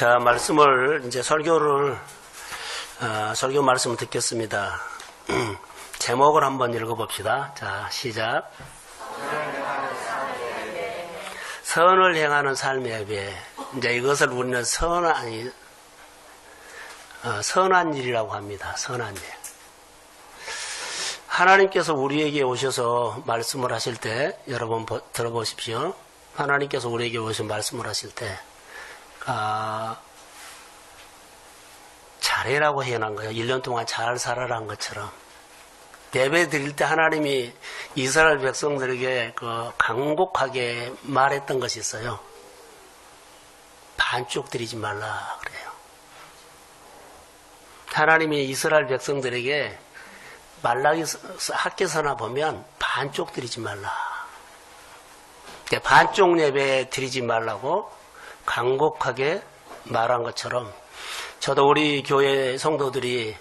자, 말씀을, 이제 설교 말씀을 듣겠습니다. 제목을 한번 읽어봅시다. 자, 시작. 선을 행하는 삶의 예배. 이제 이것을 우리는 선한 일이라고 합니다. 선한 일. 하나님께서 우리에게 오셔서 말씀을 하실 때, 여러분 들어보십시오. 하나님께서 우리에게 오셔서 말씀을 하실 때, 잘해라고 해놓은 거예요. 1년 동안 잘 살아라는 것처럼. 예배 드릴 때 하나님이 이스라엘 백성들에게 간곡하게 말했던 것이 있어요. 반쪽 드리지 말라 그래요. 하나님이 이스라엘 백성들에게 말라기 학개서나 보면 반쪽 드리지 말라. 반쪽 예배 드리지 말라고 간곡하게 말한 것처럼 저도 우리 교회 성도들이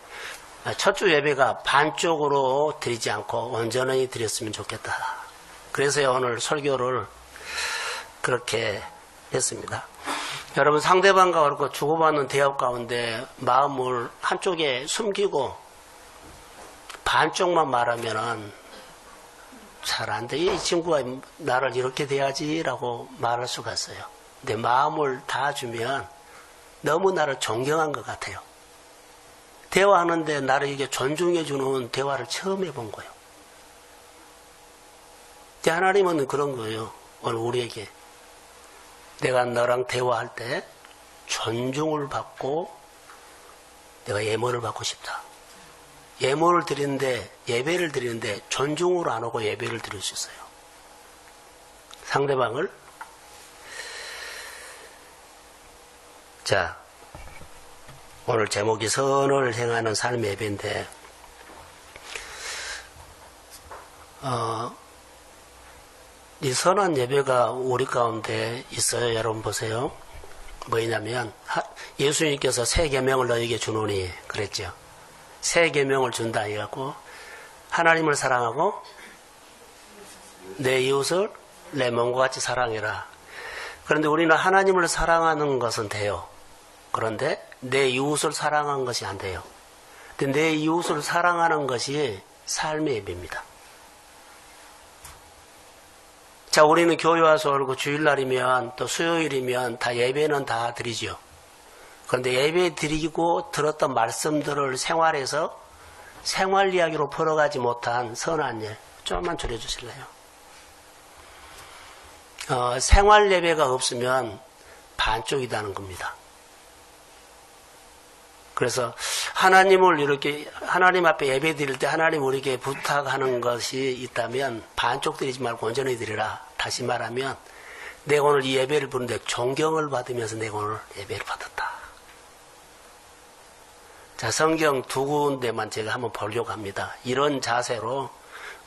첫 주 예배가 반쪽으로 드리지 않고 온전히 드렸으면 좋겠다. 그래서 오늘 설교를 그렇게 했습니다. 여러분, 상대방과 그렇고 주고받는 대화 가운데 마음을 한쪽에 숨기고 반쪽만 말하면은 잘 안 돼. 이 친구가 나를 이렇게 대하지라고 말할 수가 있어요. 근데 마음을 다 주면 너무 나를 존경한 것 같아요. 대화하는데 나를 이게 존중해주는 대화를 처음 해본 거예요. 하나님은 그런 거예요. 오늘 우리에게. 내가 너랑 대화할 때 존중을 받고 내가 예물을 받고 싶다. 예물을 드리는데, 예배를 드리는데 존중으로 안 오고 예배를 드릴 수 있어요. 상대방을. 자, 오늘 제목이 선을 행하는 삶의 예배인데, 이 선한 예배가 우리 가운데 있어요. 여러분 보세요. 뭐냐면 예수님께서 새 계명을 너에게 주노니 그랬죠. 새 계명을 준다 해갖고 하나님을 사랑하고 내 이웃을 내 몸과 같이 사랑해라. 그런데 우리는 하나님을 사랑하는 것은 돼요. 그런데 내 이웃을 사랑하는 것이 안 돼요. 근데 내 이웃을 사랑하는 것이 삶의 예배입니다. 자, 우리는 교회 와서 그리고 주일날이면 또 수요일이면 다 예배는 다 드리죠. 그런데 예배 드리고 들었던 말씀들을 생활에서 생활 이야기로 풀어가지 못한 선한 일 조금만 줄여주실래요? 생활 예배가 없으면 반쪽이다는 겁니다. 그래서 하나님을 이렇게 하나님 앞에 예배 드릴 때 하나님 우리에게 부탁하는 것이 있다면 반쪽 드리지 말고 온전히 드리라. 다시 말하면 내가 오늘 이 예배를 부르는데 존경을 받으면서 내가 오늘 예배를 받았다. 자, 성경 두 군데만 제가 한번 보려고 합니다. 이런 자세로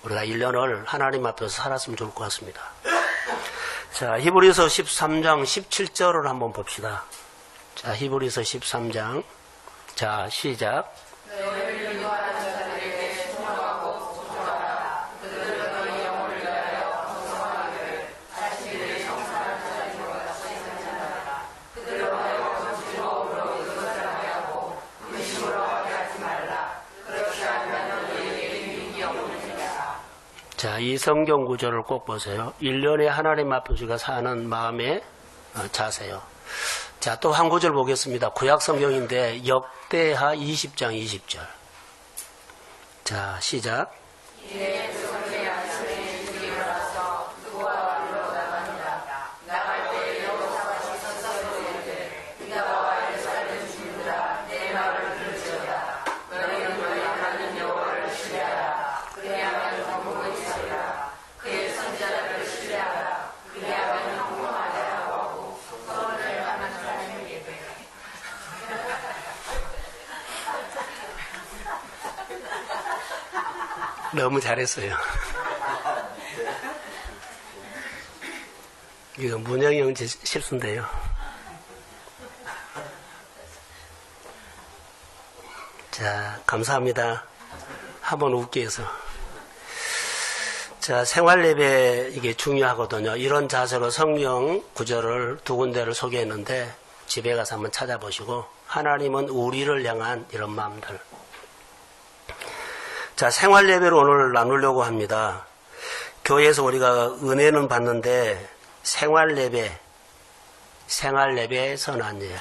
우리가 1년을 하나님 앞에서 살았으면 좋을 것 같습니다. 자, 히브리서 13장 17절을 한번 봅시다. 자, 히브리서 13장. 자, 시작. 너희를 인도하는 자들에게 순종하고 복종하라. 그들은 너희 영혼을 위하여 정성하기를 자신들의 정상한 자들로 같이 생산하라. 그들로 하여금 즐거움으로 이것을 하고 근심으로 하게 하지 말라. 그렇게 하면 너희에게 유익이 없는 것이라. 자, 이 성경 구절을 꼭 보세요. 1년에 하나님 앞에 우리가 사는 마음의 자세요. 자, 또 한 구절 보겠습니다. 구약 성경인데 역대하 20장 20절. 자, 시작. 너무 잘했어요. 이거 문영이 형 실수인데요. 자, 감사합니다. 한번 웃기 위해서. 자, 생활예배 이게 중요하거든요. 이런 자세로 성경 구절을 두 군데를 소개했는데 집에 가서 한번 찾아보시고 하나님은 우리를 향한 이런 마음들. 자, 생활 예배를 오늘 나누려고 합니다. 교회에서 우리가 은혜는 받는데 생활 예배 선한 일.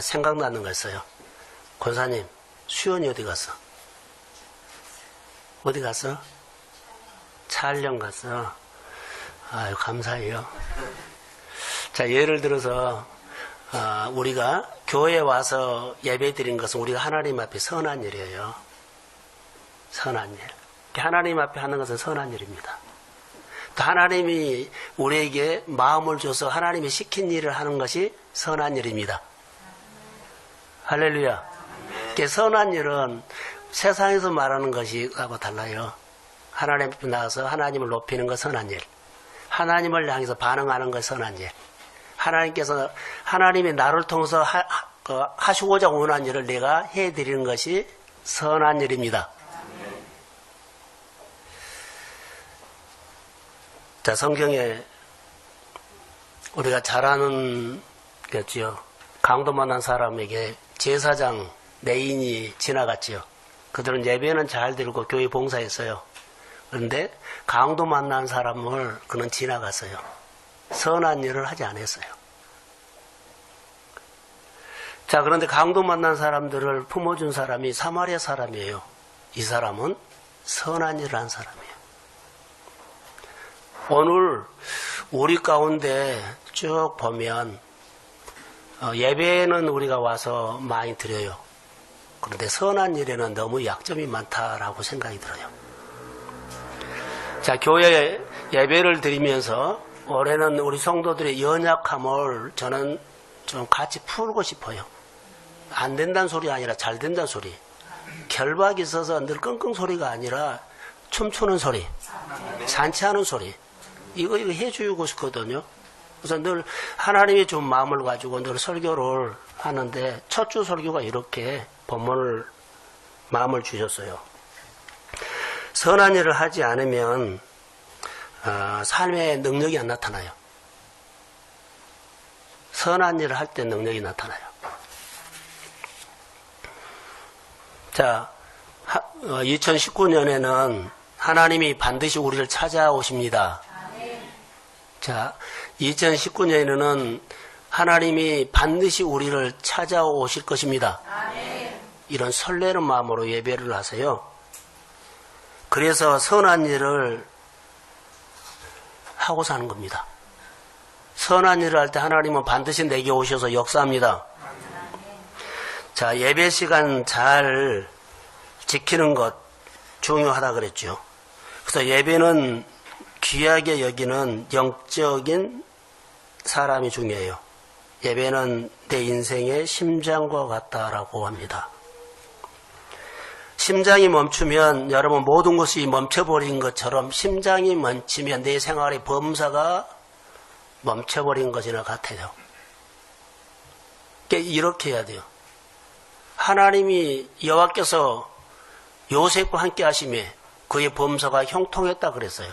생각나는 거 있어요. 권사님, 수연이 어디 갔어? 어디 갔어? 촬영 갔어. 아유, 감사해요. 자, 예를 들어서 우리가 교회에 와서 예배 드린 것은 우리가 하나님 앞에 선한 일이에요. 선한 일. 하나님 앞에 하는 것은 선한 일입니다. 또 하나님이 우리에게 마음을 줘서 하나님이 시킨 일을 하는 것이 선한 일입니다. 할렐루야. 선한 일은 세상에서 말하는 것하고 달라요. 하나님 앞에 나가서 하나님을 높이는 것 선한 일. 하나님을 향해서 반응하는 것 선한 일. 하나님께서 하나님이 나를 통해서 하시고자 원하는 일을 내가 해드리는 것이 선한 일입니다. 자, 성경에 우리가 잘 아는 거지요. 강도 만난 사람에게 제사장 레인이 지나갔지요. 그들은 예배는 잘 드리고 교회 봉사했어요. 그런데 강도 만난 사람을 그는 지나갔어요. 선한 일을 하지 않았어요. 자, 그런데 강도 만난 사람들을 품어준 사람이 사마리아 사람이에요. 이 사람은 선한 일을 한 사람이에요. 오늘 우리 가운데 쭉 보면 예배는 우리가 와서 많이 드려요. 그런데 선한 일에는 너무 약점이 많다라고 생각이 들어요. 자, 교회 예배를 드리면서 올해는 우리 성도들의 연약함을 저는 좀 같이 풀고 싶어요. 안 된다는 소리 아니라 잘 된다는 소리. 결박이 있어서 늘 끙끙 소리가 아니라 춤추는 소리, 잔치하는 소리. 이거 해주고 싶거든요. 그래서 늘 하나님이 준 마음을 가지고 늘 설교를 하는데 첫 주 설교가 이렇게 본문을 마음을 주셨어요. 선한 일을 하지 않으면 삶의 능력이 안 나타나요. 선한 일을 할 때 능력이 나타나요. 자, 2019년에는 하나님이 반드시 우리를 찾아오십니다. 자, 2019년에는 하나님이 반드시 우리를 찾아오실 것입니다. 이런 설레는 마음으로 예배를 하세요. 그래서 선한 일을 하고 사는 겁니다. 선한 일을 할 때 하나님은 반드시 내게 오셔서 역사합니다. 자, 예배 시간 잘 지키는 것 중요하다 그랬죠. 그래서 예배는 귀하게 여기는 영적인 사람이 중요해요. 예배는 내 인생의 심장과 같다라고 합니다. 심장이 멈추면 여러분 모든 것이 멈춰버린 것처럼 심장이 멈추면 내 생활의 범사가 멈춰버린 것이나 같아요. 이렇게 해야 돼요. 하나님이 여호와께서 요셉과 함께 하심에 그의 범사가 형통했다 그랬어요.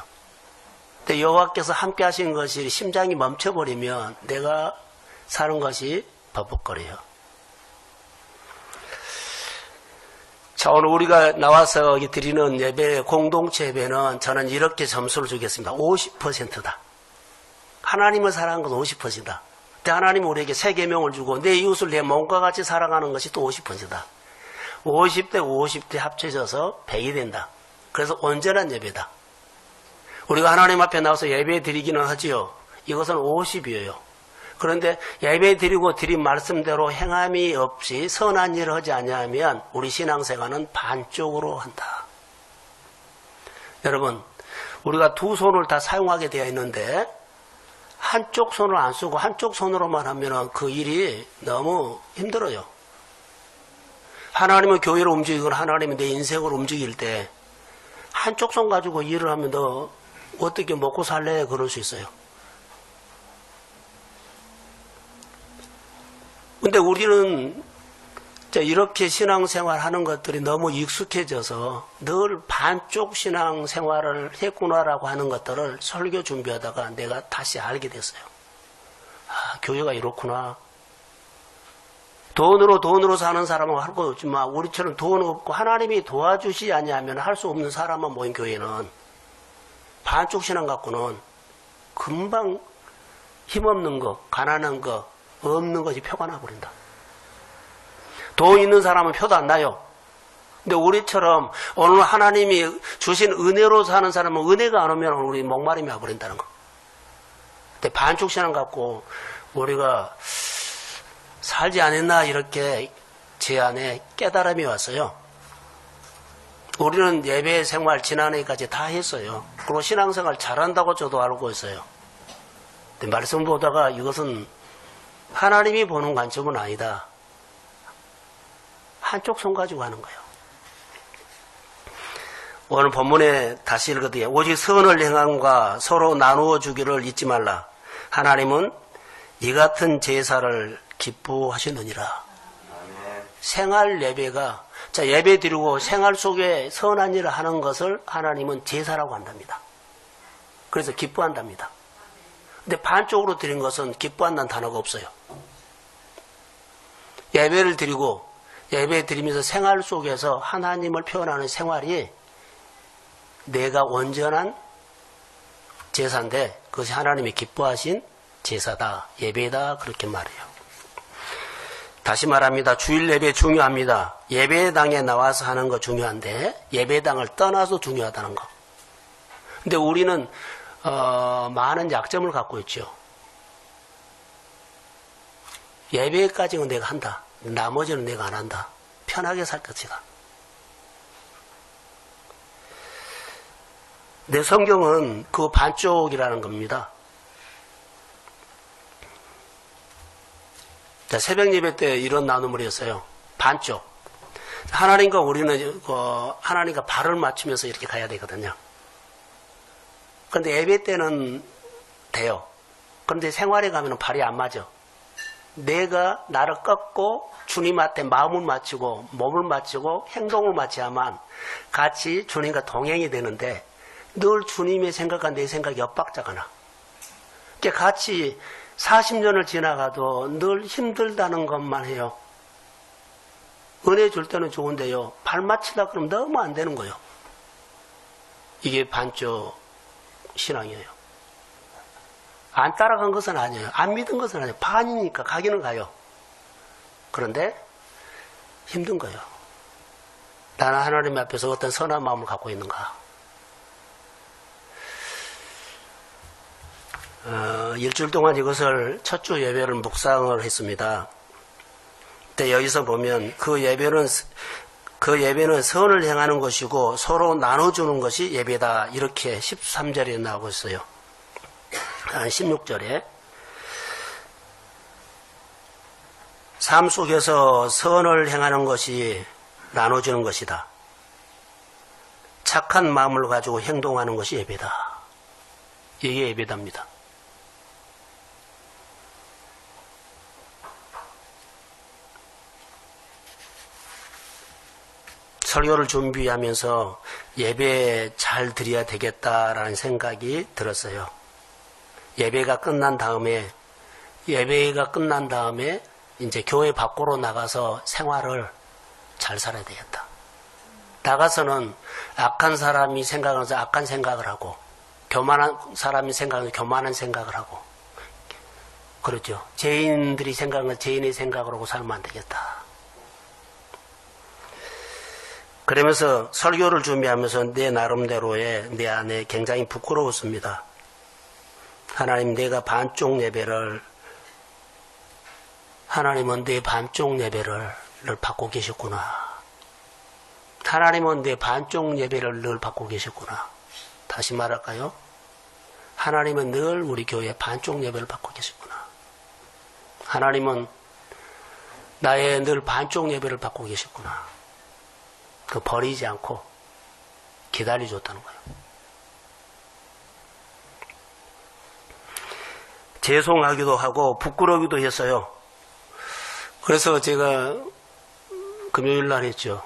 근데 여호와께서 함께 하신 것이 심장이 멈춰버리면 내가 사는 것이 버벅거려요. 자, 오늘 우리가 나와서 드리는 예배, 공동체 예배는 저는 이렇게 점수를 주겠습니다. 50%다. 하나님을 사랑하는 것은 50%다. 근데 하나님은 우리에게 세 계명을 주고 내 이웃을 내 몸과 같이 사랑하는 것이 또 50%다. 50대 50대 합쳐져서 100이 된다. 그래서 온전한 예배다. 우리가 하나님 앞에 나와서 예배 드리기는 하지요. 이것은 50이에요. 그런데 예배 드리고 드린 말씀대로 행함이 없이 선한 일을 하지 아니하면 우리 신앙생활은 반쪽으로 한다. 여러분, 우리가 두 손을 다 사용하게 되어 있는데 한쪽 손을 안 쓰고 한쪽 손으로만 하면 그 일이 너무 힘들어요. 하나님은 교회를 움직이고 하나님은 내 인생을 움직일 때 한쪽 손 가지고 일을 하면 너 어떻게 먹고 살래? 그럴 수 있어요. 근데 우리는 이렇게 신앙생활 하는 것들이 너무 익숙해져서 늘 반쪽 신앙생활을 했구나라고 하는 것들을 설교 준비하다가 내가 다시 알게 됐어요. 아, 교회가 이렇구나. 돈으로 사는 사람은 할 거 없지만 우리처럼 돈 없고 하나님이 도와주시 아니하면 할 수 없는 사람만 모인 교회는 반쪽 신앙 갖고는 금방 힘없는 거, 가난한 거, 없는 것이 표가 나버린다. 돈 있는 사람은 표도 안 나요. 근데 우리처럼 오늘 하나님이 주신 은혜로 사는 사람은 은혜가 안 오면 우리 목마름이 와버린다는 거. 근데 반쪽 신앙 갖고 우리가 살지 않았나 이렇게 제 안에 깨달음이 왔어요. 우리는 예배 생활 지난해까지 다 했어요. 그리고 신앙생활 잘한다고 저도 알고 있어요. 근데 말씀 보다가 이것은 하나님이 보는 관점은 아니다. 한쪽 손 가지고 하는 거예요. 오늘 본문에 다시 읽거든요. 오직 선을 행함과 서로 나누어 주기를 잊지 말라. 하나님은 이 같은 제사를 기뻐하시느니라. 생활 예배가, 자, 예배 드리고 생활 속에 선한 일을 하는 것을 하나님은 제사라고 한답니다. 그래서 기뻐한답니다. 근데 반쪽으로 드린 것은 기뻐한다는 단어가 없어요. 예배를 드리고 예배 드리면서 생활 속에서 하나님을 표현하는 생활이 내가 온전한 제사인데 그것이 하나님이 기뻐하신 제사다, 예배다, 그렇게 말해요. 다시 말합니다. 주일 예배 중요합니다. 예배당에 나와서 하는 거 중요한데 예배당을 떠나서 중요하다는 거. 근데 우리는 많은 약점을 갖고 있죠. 예배까지는 내가 한다. 나머지는 내가 안 한다. 편하게 살 것이다. 내 성경은 그 반쪽이라는 겁니다. 자, 새벽 예배 때 이런 나눔을 했어요. 반쪽. 하나님과 우리는 하나님과 발을 맞추면서 이렇게 가야 되거든요. 그런데 예배 때는 돼요. 그런데 생활에 가면 발이 안 맞아. 내가 나를 꺾고 주님한테 마음을 맞추고 몸을 맞추고 행동을 맞춰야만 같이 주님과 동행이 되는데 늘 주님의 생각과 내 생각이 엇박자가 나. 그러니까 같이 40년을 지나가도 늘 힘들다는 것만 해요. 은혜 줄 때는 좋은데요. 발 맞추다 그러면 너무 안 되는 거예요. 이게 반쪽 신앙이에요. 안 따라간 것은 아니에요. 안 믿은 것은 아니에요. 반이니까 가기는 가요. 그런데 힘든 거예요. 나는 하나님 앞에서 어떤 선한 마음을 갖고 있는가. 일주일 동안 이것을 첫 주 예배를 묵상을 했습니다. 근데 여기서 보면 그 예배는 선을 행하는 것이고 서로 나눠주는 것이 예배다. 이렇게 13절에 나오고 있어요. 16절에 삶 속에서 선을 행하는 것이 나눠주는 것이다. 착한 마음을 가지고 행동하는 것이 예배다. 이게 예배답니다. 설교를 준비하면서 예배 잘 드려야 되겠다라는 생각이 들었어요. 예배가 끝난 다음에 이제 교회 밖으로 나가서 생활을 잘 살아야 되겠다. 나가서는 악한 사람이 생각하면서 악한 생각을 하고 교만한 사람이 생각하면서 교만한 생각을 하고 그렇죠. 죄인들이 생각하면 죄인의 생각을 하고 살면 안 되겠다. 그러면서 설교를 준비하면서 내 나름대로의 내 안에 굉장히 부끄러웠습니다. 하나님, 하나님은 내 반쪽 예배를 늘 받고 계셨구나. 하나님은 내 반쪽 예배를 늘 받고 계셨구나. 다시 말할까요? 하나님은 늘 우리 교회에 반쪽 예배를 받고 계셨구나. 하나님은 나의 늘 반쪽 예배를 받고 계셨구나. 그 버리지 않고 기다려줬다는 거예요. 죄송하기도 하고 부끄러우기도 했어요. 그래서 제가 금요일 날 했죠.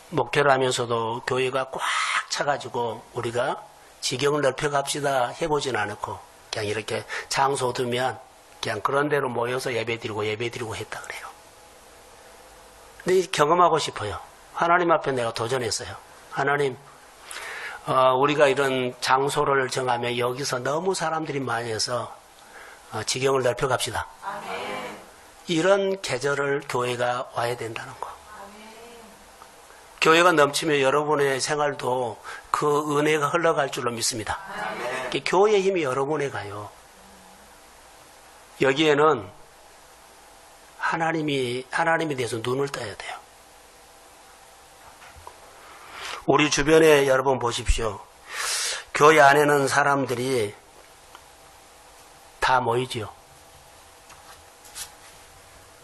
목회를 하면서도 교회가 꽉 차가지고 우리가 지경을 넓혀갑시다 해보진 않았고 그냥 이렇게 장소 두면 그냥 그런 대로 모여서 예배드리고 했다 그래요. 근데 경험하고 싶어요. 하나님 앞에 내가 도전했어요. 하나님, 우리가 이런 장소를 정하면 여기서 너무 사람들이 많이 해서 지경을 넓혀갑시다. 이런 계절을 교회가 와야 된다는 거. 교회가 넘치면 여러분의 생활도 그 은혜가 흘러갈 줄로 믿습니다. 교회의 힘이 여러분에 가요. 여기에는 하나님에 대해서 눈을 떠야 돼요. 우리 주변에 여러분 보십시오. 교회 안에는 사람들이 다 모이지요.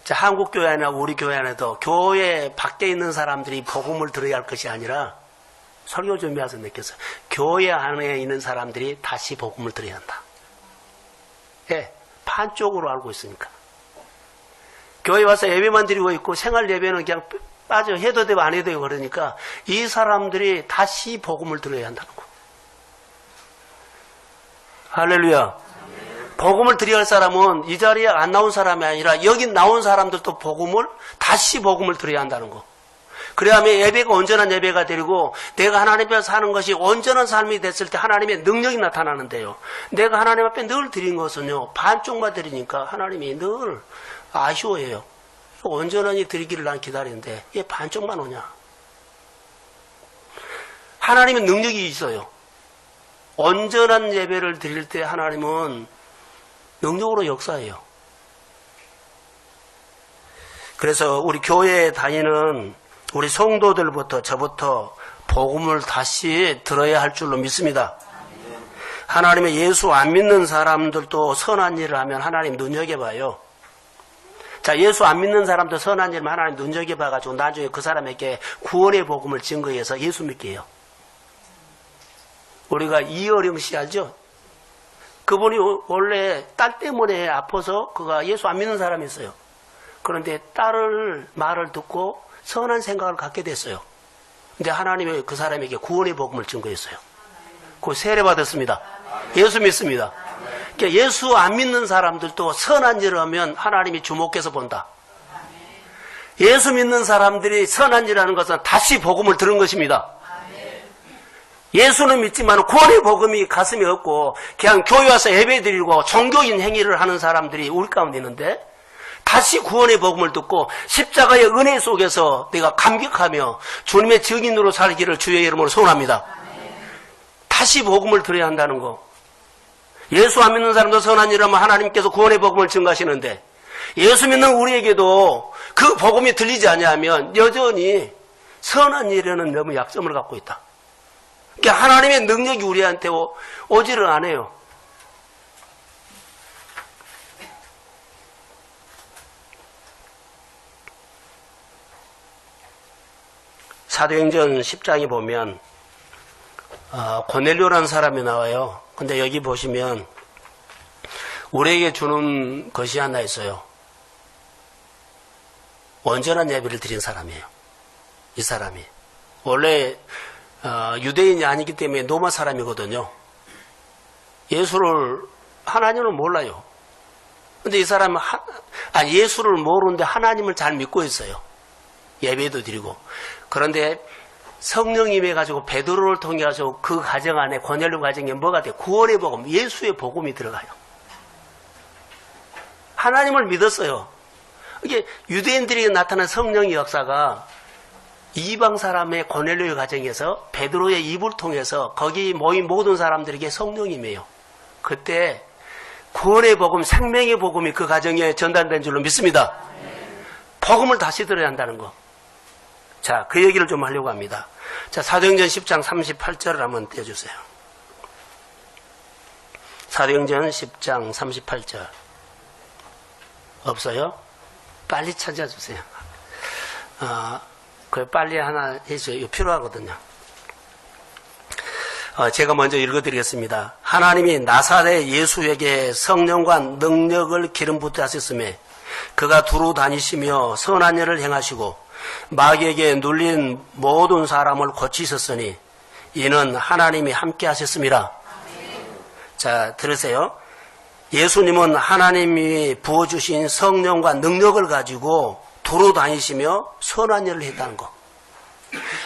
자, 한국 교회 안이나 우리 교회 안에도 교회 밖에 있는 사람들이 복음을 들어야 할 것이 아니라 설교 준비해서 느꼈어요. 교회 안에 있는 사람들이 다시 복음을 들어야 한다. 예, 반쪽으로 알고 있으니까. 교회 와서 예배만 드리고 있고 생활 예배는 그냥 빠져 해도 되고 안 해도 되고 그러니까 이 사람들이 다시 복음을 들어야 한다는 거. 할렐루야. 복음을 드려야 할 사람은 이 자리에 안 나온 사람이 아니라 여기 나온 사람들도 다시 복음을 드려야 한다는 거. 그래야만 예배가 온전한 예배가 되고 내가 하나님 앞에 사는 것이 온전한 삶이 됐을 때 하나님의 능력이 나타나는데요. 내가 하나님 앞에 늘 드린 것은요, 반쪽만 드리니까 하나님이 늘 아쉬워해요. 온전하게 드리기를 난 기다리는데 얘 반쪽만 오냐. 하나님은 능력이 있어요. 온전한 예배를 드릴 때 하나님은 능력으로 역사해요. 그래서 우리 교회에 다니는 우리 성도들부터 저부터 복음을 다시 들어야 할 줄로 믿습니다. 하나님의 예수 안 믿는 사람들도 선한 일을 하면 하나님 눈여겨봐요. 자, 예수 안 믿는 사람도 선한 일을 하나님 눈여겨봐가지고 나중에 그 사람에게 구원의 복음을 증거해서 예수 믿게 해요. 우리가 이어령 씨 알죠? 그분이 원래 딸 때문에 아파서 그가 예수 안 믿는 사람이 있어요. 그런데 딸을 말을 듣고 선한 생각을 갖게 됐어요. 근데 하나님이 그 사람에게 구원의 복음을 증거했어요. 그 세례 받았습니다. 예수 믿습니다. 그러니까 예수 안 믿는 사람들도 선한 일을 하면 하나님이 주목해서 본다. 예수 믿는 사람들이 선한 일을 하는 것은 다시 복음을 들은 것입니다. 예수는 믿지만 구원의 복음이 가슴에 없고 그냥 교회 와서 예배드리고 종교인 행위를 하는 사람들이 우리 가운데 있는데 다시 구원의 복음을 듣고 십자가의 은혜 속에서 내가 감격하며 주님의 증인으로 살기를 주의 이름으로 소원합니다. 다시 복음을 들어야 한다는 거. 예수 안 믿는 사람도 선한 일을 하면 하나님께서 구원의 복음을 증가하시는데 예수 믿는 우리에게도 그 복음이 들리지 않냐면 여전히 선한 일에는 너무 약점을 갖고 있다. 그러니까 하나님의 능력이 우리한테 오지를 않아요. 사도행전 10장에 보면 고넬료라는 사람이 나와요. 근데 여기 보시면 우리에게 주는 것이 하나 있어요. 온전한 예배를 드린 사람이에요. 이 사람이 원래 유대인이 아니기 때문에 로마 사람이거든요. 예수를 하나님은 몰라요. 근데 이 사람은 예수를 모르는데 하나님을 잘 믿고 있어요. 예배도 드리고. 그런데 성령이 임해가지고 베드로를 통해 가지고 그 가정 안에 고넬료 가정에 뭐가 돼요? 구원의 복음, 예수의 복음이 들어가요. 하나님을 믿었어요. 이게 유대인들에게 나타난 성령의 역사가 이방 사람의 고넬료의 가정에서 베드로의 입을 통해서 거기 모인 모든 사람들에게 성령이 임해요. 그때 구원의 복음, 생명의 복음이 그 가정에 전달된 줄로 믿습니다. 복음을 다시 들어야 한다는 거. 자, 그 얘기를 좀 하려고 합니다. 자, 사도행전 10장 38절을 한번 떼어주세요. 사도행전 10장 38절. 없어요? 빨리 찾아주세요. 그 빨리 하나 해주세요. 이거 필요하거든요. 제가 먼저 읽어드리겠습니다. 하나님이 나사렛 예수에게 성령과 능력을 기름 붓게 하셨으며 그가 두루 다니시며 선한 일을 행하시고 마귀에게 눌린 모든 사람을 고치셨으니 이는 하나님이 함께 하셨습니다. 자, 들으세요. 예수님은 하나님이 부어주신 성령과 능력을 가지고 두루 다니시며 선한 일을 했다는 거.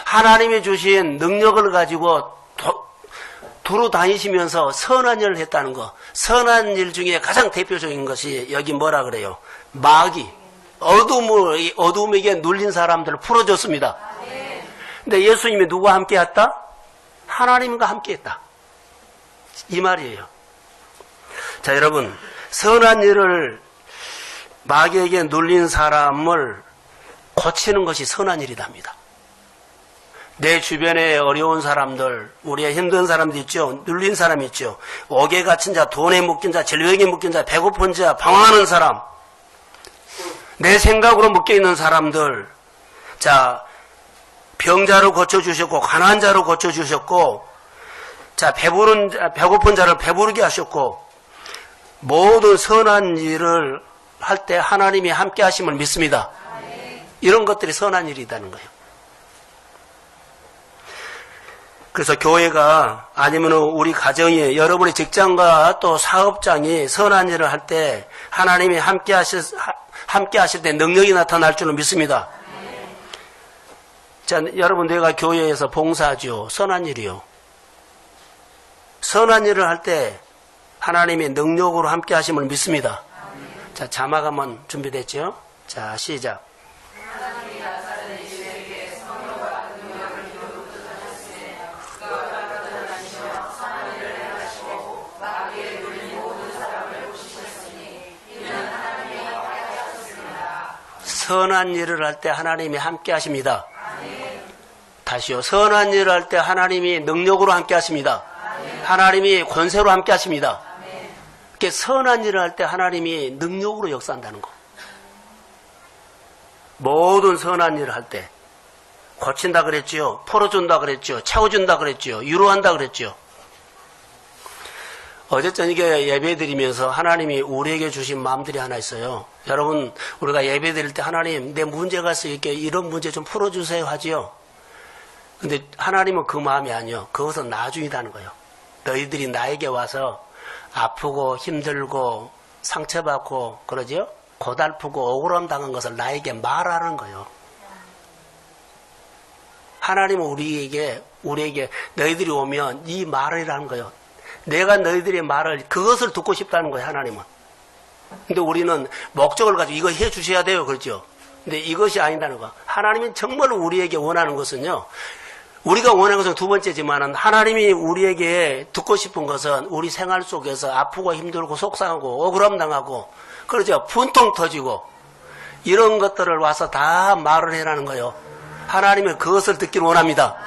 하나님이 주신 능력을 가지고 두루 다니시면서 선한 일을 했다는 거. 선한 일 중에 가장 대표적인 것이 여기 뭐라 그래요? 마귀, 어둠에게 눌린 사람들을 풀어줬습니다. 근데 예수님이 누구와 함께 했다? 하나님과 함께 했다. 이 말이에요. 자, 여러분, 선한 일을 마귀에게 눌린 사람을 고치는 것이 선한 일이답니다. 내 주변에 어려운 사람들, 우리의 힘든 사람들 있죠. 눌린 사람 있죠. 옥에 갇힌 자, 돈에 묶인 자, 질병에 묶인 자, 배고픈 자, 방황하는 사람, 내 생각으로 묶여있는 사람들. 자, 병자를 고쳐주셨고 가난한 자를 고쳐주셨고, 자, 배고픈 자를 배부르게 하셨고, 모든 선한 일을 할 때 하나님이 함께 하심을 믿습니다. 이런 것들이 선한 일이라는 거예요. 그래서 교회가 아니면 우리 가정이, 여러분의 직장과 또 사업장이 선한 일을 할 때 하나님이 함께 하실 때 능력이 나타날 줄은 믿습니다. 자, 여러분, 내가 교회에서 봉사하죠. 선한 일이요. 선한 일을 할 때 하나님의 능력으로 함께 하심을 믿습니다. 자, 자막 한번 준비됐죠? 자, 시작. 선한 일을 할 때 하나님이 함께 하십니다. 다시요. 선한 일을 할 때 하나님이 능력으로 함께 하십니다. 하나님이 권세로 함께 하십니다. 이렇게 선한 일을 할 때 하나님이 능력으로 역사한다는 거. 모든 선한 일을 할 때 고친다 그랬지요. 풀어준다 그랬지요. 채워준다 그랬지요. 위로한다 그랬지요. 어제 저녁에 예배 드리면서 하나님이 우리에게 주신 마음들이 하나 있어요. 여러분, 우리가 예배 드릴 때 하나님, 내 문제가 있어, 이렇게 이런 문제 좀 풀어주세요 하지요. 근데 하나님은 그 마음이 아니요. 그것은 나중이라는 거예요. 너희들이 나에게 와서 아프고 힘들고 상처받고 그러죠? 고달프고 억울함 당한 것을 나에게 말하는 거예요. 하나님은 우리에게 너희들이 오면 이 말이라는 거예요. 내가 너희들의 말을, 그것을 듣고 싶다는 거예요, 하나님은. 근데 우리는 목적을 가지고 이거 해 주셔야 돼요, 그렇죠? 근데 이것이 아니다는 거. 하나님은 정말 우리에게 원하는 것은요, 우리가 원하는 것은 두 번째지만은 하나님이 우리에게 듣고 싶은 것은 우리 생활 속에서 아프고 힘들고 속상하고 억울함 당하고, 그렇죠? 분통 터지고 이런 것들을 와서 다 말을 해라는 거예요. 하나님은 그것을 듣기를 원합니다.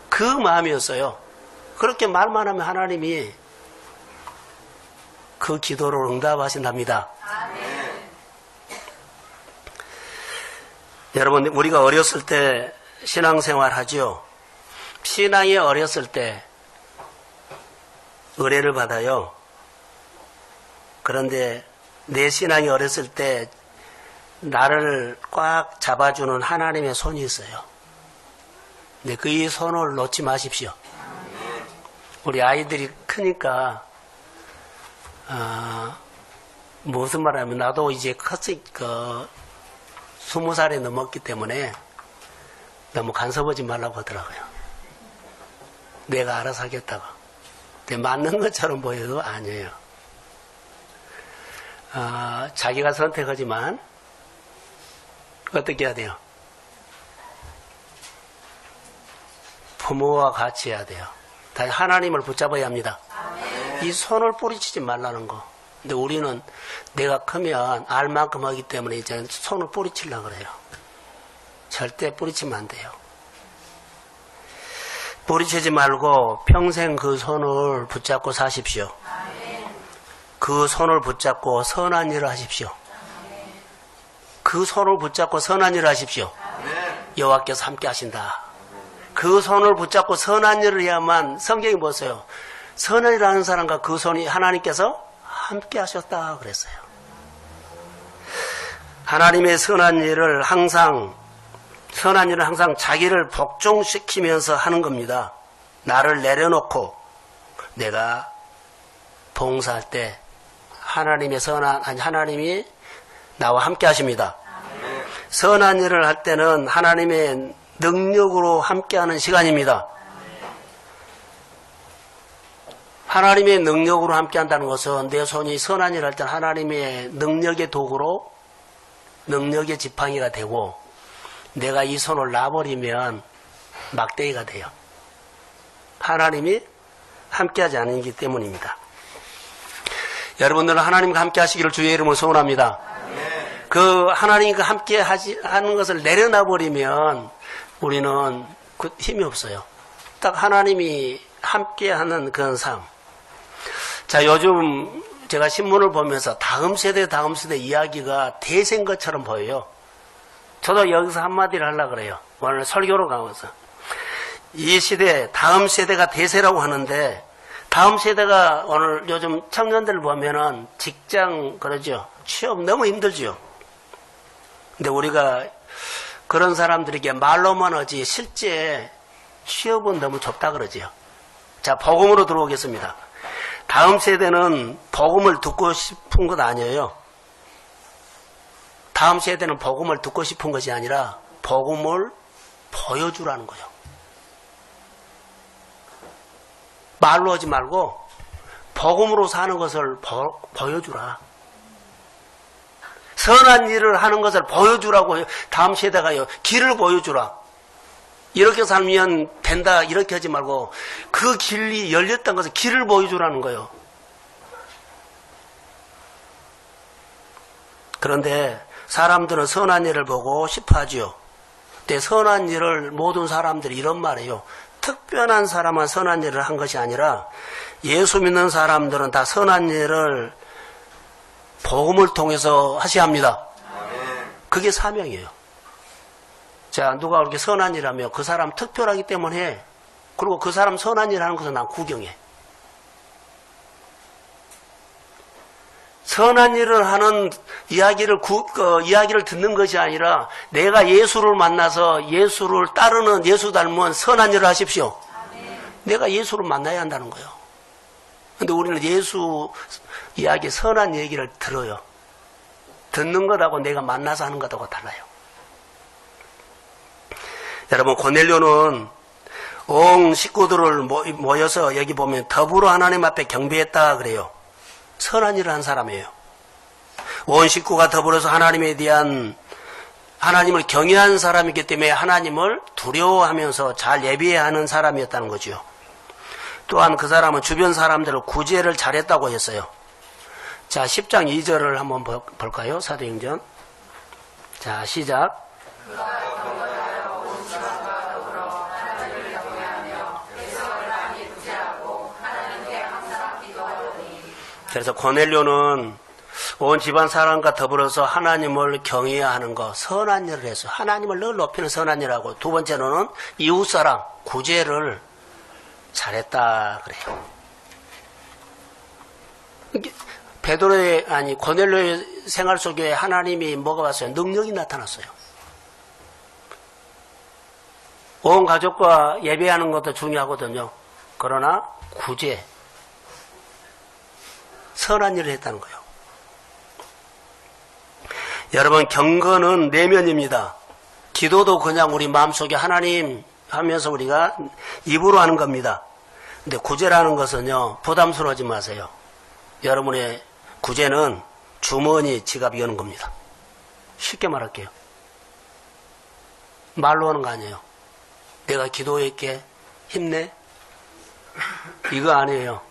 그 마음이었어요. 그렇게 말만 하면 하나님이 그 기도를 응답하신답니다. 여러분, 우리가 어렸을 때 신앙생활 하죠. 신앙이 어렸을 때 의뢰를 받아요. 그런데 내 신앙이 어렸을 때 나를 꽉 잡아주는 하나님의 손이 있어요. 근데 그 손을 놓지 마십시오. 우리 아이들이 크니까 무슨 말하면 나도 이제 컸으 20살이 넘었기 때문에 너무 간섭하지 말라고 하더라고요. 내가 알아서 하겠다고. 근데 맞는 것처럼 보여도 아니에요. 자기가 선택하지만 어떻게 해야 돼요? 부모와 같이 해야 돼요. 다시 하나님을 붙잡아야 합니다. 이 손을 뿌리치지 말라는 거. 근데 우리는 내가 크면 알 만큼 하기 때문에 이제 손을 뿌리치려고 그래요. 절대 뿌리치면 안 돼요. 뿌리치지 말고 평생 그 손을 붙잡고 사십시오. 그 손을 붙잡고 선한 일을 하십시오. 그 손을 붙잡고 선한 일을 하십시오. 여호와께서 함께 하신다. 그 손을 붙잡고 선한 일을 해야만, 성경이 뭐였어요? 선한 일을 하는 사람과 그 손이 하나님께서 함께 하셨다 그랬어요. 하나님의 선한 일을 항상 자기를 복종시키면서 하는 겁니다. 나를 내려놓고 내가 봉사할 때 하나님이 나와 함께 하십니다. 선한 일을 할 때는 하나님의 능력으로 함께하는 시간입니다. 하나님의 능력으로 함께한다는 것은 내 손이 선한 일을 할 때는 하나님의 능력의 도구로 능력의 지팡이가 되고 내가 이 손을 놔버리면 막대기가 돼요. 하나님이 함께하지 않기 때문입니다. 여러분들은 하나님과 함께 하시기를 주의 이름으로 소원합니다. 그 하나님과 함께 하는 것을 내려놔버리면 우리는 그 힘이 없어요. 딱 하나님이 함께하는 그런 삶. 자, 요즘 제가 신문을 보면서 다음 세대 이야기가 대세인 것처럼 보여요. 저도 여기서 한마디를 하려고 그래요. 오늘 설교로 가면서. 이 시대, 다음 세대가 대세라고 하는데, 다음 세대가 오늘 요즘 청년들 보면은 직장, 그러죠. 취업 너무 힘들죠. 근데 우리가 그런 사람들에게 말로만 하지 실제 취업은 너무 좁다 그러지요. 자, 복음으로 들어오겠습니다. 다음 세대는 복음을 듣고 싶은 것 아니에요. 다음 세대는 복음을 듣고 싶은 것이 아니라 복음을 보여주라는 거예요. 말로 하지 말고 복음으로 사는 것을 보여주라. 선한 일을 하는 것을 보여주라고 다음 세대가요. 길을 보여주라. 이렇게 살면 된다 이렇게 하지 말고 그 길이 열렸다는 것을 길을 보여주라는 거예요. 그런데 사람들은 선한 일을 보고 싶어 하지요. 근데 선한 일을 모든 사람들이 이런 말이에요. 특별한 사람만 선한 일을 한 것이 아니라 예수 믿는 사람들은 다 선한 일을 복음을 통해서 하셔야 합니다. 그게 사명이에요. 자, 누가 그렇게 선한 일 하며 그 사람 특별하기 때문에 해. 그리고 그 사람 선한 일 하는 것은 난 구경해. 선한 일을 하는 이야기를 듣는 것이 아니라 내가 예수를 만나서 예수를 따르는 예수 닮은 선한 일을 하십시오. 내가 예수를 만나야 한다는 거예요. 근데 우리는 예수 이야기, 선한 얘기를 들어요. 듣는 것하고 내가 만나서 하는 것하고 달라요. 여러분, 고넬료는 온 식구들을 모여서 여기 보면 더불어 하나님 앞에 경배했다 그래요. 선한 일을 한 사람이에요. 온 식구가 더불어서 하나님에 대한 하나님을 경외한 사람이기 때문에 하나님을 두려워하면서 잘 예비해야 하는 사람이었다는 거죠. 또한 그 사람은 주변 사람들을 구제를 잘했다고 했어요. 자, 10장 2절을 한번 볼까요? 사도행전. 자, 시작. 그래서 고넬료는 온 집안 사람과 더불어서 하나님을 경외하는 거, 선한 일을 해서 하나님을 늘 높이는 선한 일하고, 두 번째로는 이웃 사람 구제를 잘했다 그래요. 고넬료의 생활 속에 하나님이 뭐가 왔어요? 능력이 나타났어요. 온 가족과 예배하는 것도 중요하거든요. 그러나 구제, 선한 일을 했다는 거예요. 여러분, 경건은 내면입니다. 기도도 그냥 우리 마음속에 하나님 하면서 우리가 입으로 하는 겁니다. 근데 구제라는 것은요, 부담스러워하지 마세요. 여러분의 구제는 주머니, 지갑 여는 겁니다. 쉽게 말할게요. 말로 하는 거 아니에요. 내가 기도했게 힘내? 이거 아니에요.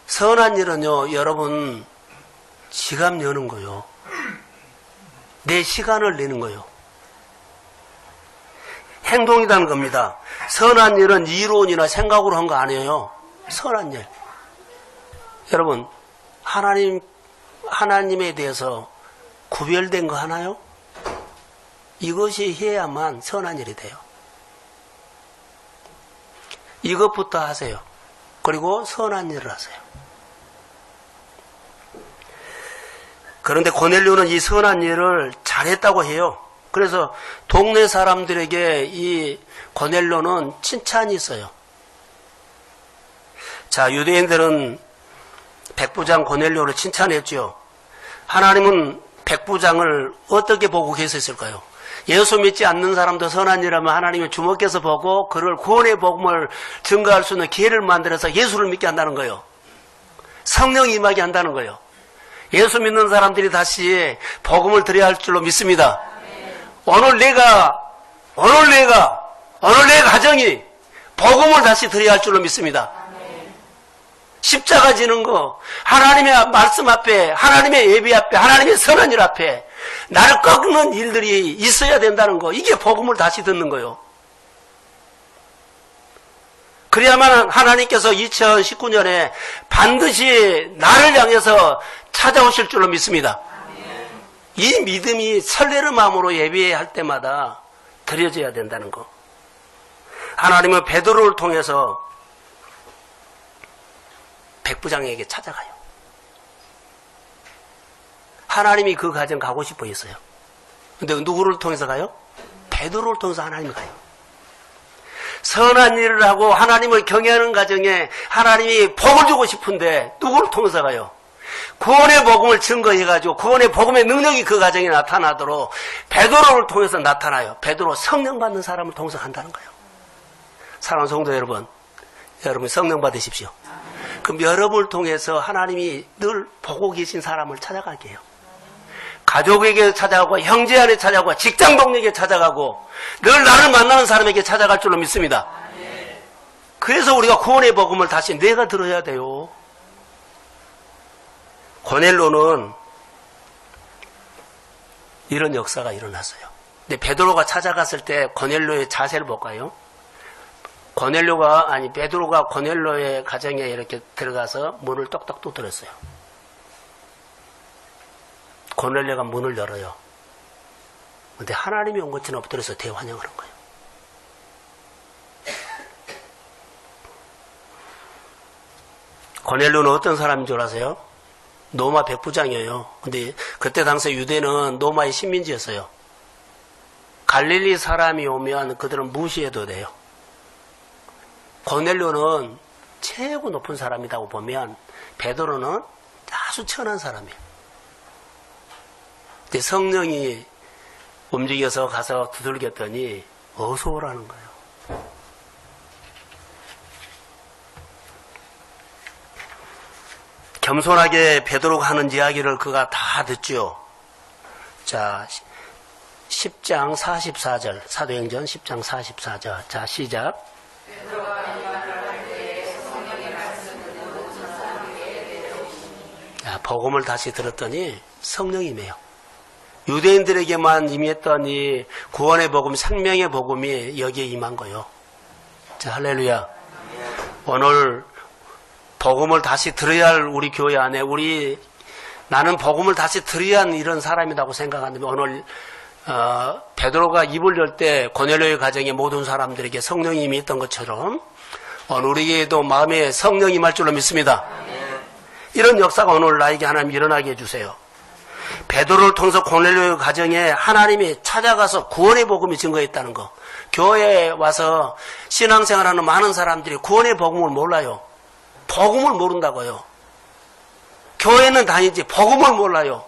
선한 일은요, 여러분, 지갑 여는 거요. 내 시간을 내는 거요. 행동이라는 겁니다. 선한 일은 이론이나 생각으로 한 거 아니에요. 선한 일. 여러분, 하나님에 대해서 구별된 거 하나요? 이것이 해야만 선한 일이 돼요. 이것부터 하세요. 그리고 선한 일을 하세요. 그런데 고넬료는 이 선한 일을 잘했다고 해요. 그래서 동네 사람들에게 이 고넬료는 칭찬이 있어요. 자, 유대인들은 백부장 고넬료를 칭찬했죠. 하나님은 백부장을 어떻게 보고 계셨을까요? 예수 믿지 않는 사람도 선한 일하면 하나님이 주목해서 보고 그를 구원의 복음을 증거할 수 있는 기회를 만들어서 예수를 믿게 한다는 거예요. 성령이 임하게 한다는 거예요. 예수 믿는 사람들이 다시 복음을 드려야 할 줄로 믿습니다. 오늘 내 가정이 복음을 다시 드려야 할 줄로 믿습니다. 십자가 지는 거, 하나님의 말씀 앞에, 하나님의 예배 앞에, 하나님의 선한 일 앞에 나를 꺾는 일들이 있어야 된다는 거, 이게 복음을 다시 듣는 거예요. 그래야만 하나님께서 2019년에 반드시 나를 향해서 찾아오실 줄로 믿습니다. 이 믿음이 설레는 마음으로 예배할 때마다 드려져야 된다는 거. 하나님은 베드로를 통해서 백부장에게 찾아가요. 하나님이 그 가정 가고 싶어 했어요. 근데 누구를 통해서 가요? 베드로를 통해서 하나님이 가요. 선한 일을 하고 하나님을 경외하는 가정에 하나님이 복을 주고 싶은데 누구를 통해서 가요? 구원의 복음을 증거해가지고 구원의 복음의 능력이 그 가정에 나타나도록 베드로를 통해서 나타나요. 베드로 성령 받는 사람을 통해서 간다는 거예요. 사랑하는 성도 여러분, 성령 받으십시오. 그럼 여러분을 통해서 하나님이 늘 보고 계신 사람을 찾아가게 해요. 가족에게 찾아가고 형제 안에 찾아가고 직장 동료에게 찾아가고 늘 나를 만나는 사람에게 찾아갈 줄로 믿습니다. 그래서 우리가 구원의 복음을 다시 내가 들어야 돼요. 고넬료는 이런 역사가 일어났어요. 근데 베드로가 찾아갔을 때 고넬료의 자세를 볼까요? 베드로가 고넬료의 가정에 이렇게 들어가서 문을 똑똑 두드렸어요. 고넬료가 문을 열어요. 근데 하나님이 온 것처럼 엎드려서 대환영을 한 거예요. 고넬료는 어떤 사람인 줄 아세요? 로마 백부장이에요. 근데 그때 당시 유대는 로마의 식민지였어요. 갈릴리 사람이 오면 그들은 무시해도 돼요. 고넬료는 최고 높은 사람이라고 보면 베드로는 아주 천한 사람이에요. 근데 성령이 움직여서 가서 두들겼더니 어서 오라는 거예요. 겸손하게 베드로가 하는 이야기를 그가 다 듣죠. 자, 10장 44절, 사도행전 10장 44절. 자, 시작. 자, 복음을 다시 들었더니 성령이 임해요. 유대인들에게만 임했던 이 구원의 복음, 생명의 복음이 여기에 임한 거예요. 자, 할렐루야. 오늘 복음을 다시 들어야 할 우리 교회 안에 나는 복음을 다시 들어야 하는 이런 사람이라고 생각하는데 오늘 베드로가 입을 열 때 고넬료의 가정의 모든 사람들에게 성령이 임이 있던 것처럼 오늘 우리에게도 마음에 성령이 임할 줄로 믿습니다. 이런 역사가 오늘 나에게 하나님 일어나게 해주세요. 베드로를 통해서 고넬료의 가정에 하나님이 찾아가서 구원의 복음이 증거했다는 거. 교회에 와서 신앙생활하는 많은 사람들이 구원의 복음을 몰라요. 복음을 모른다고요. 교회는 다니지 복음을 몰라요.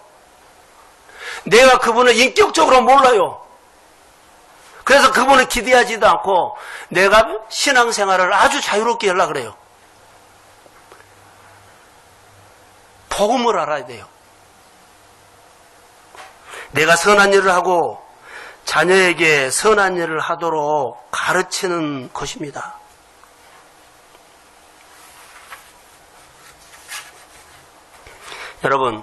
내가 그분을 인격적으로 몰라요. 그래서 그분을 기대하지도 않고 내가 신앙생활을 아주 자유롭게 하려고 그래요. 복음을 알아야 돼요. 내가 선한 일을 하고 자녀에게 선한 일을 하도록 가르치는 것입니다. 여러분,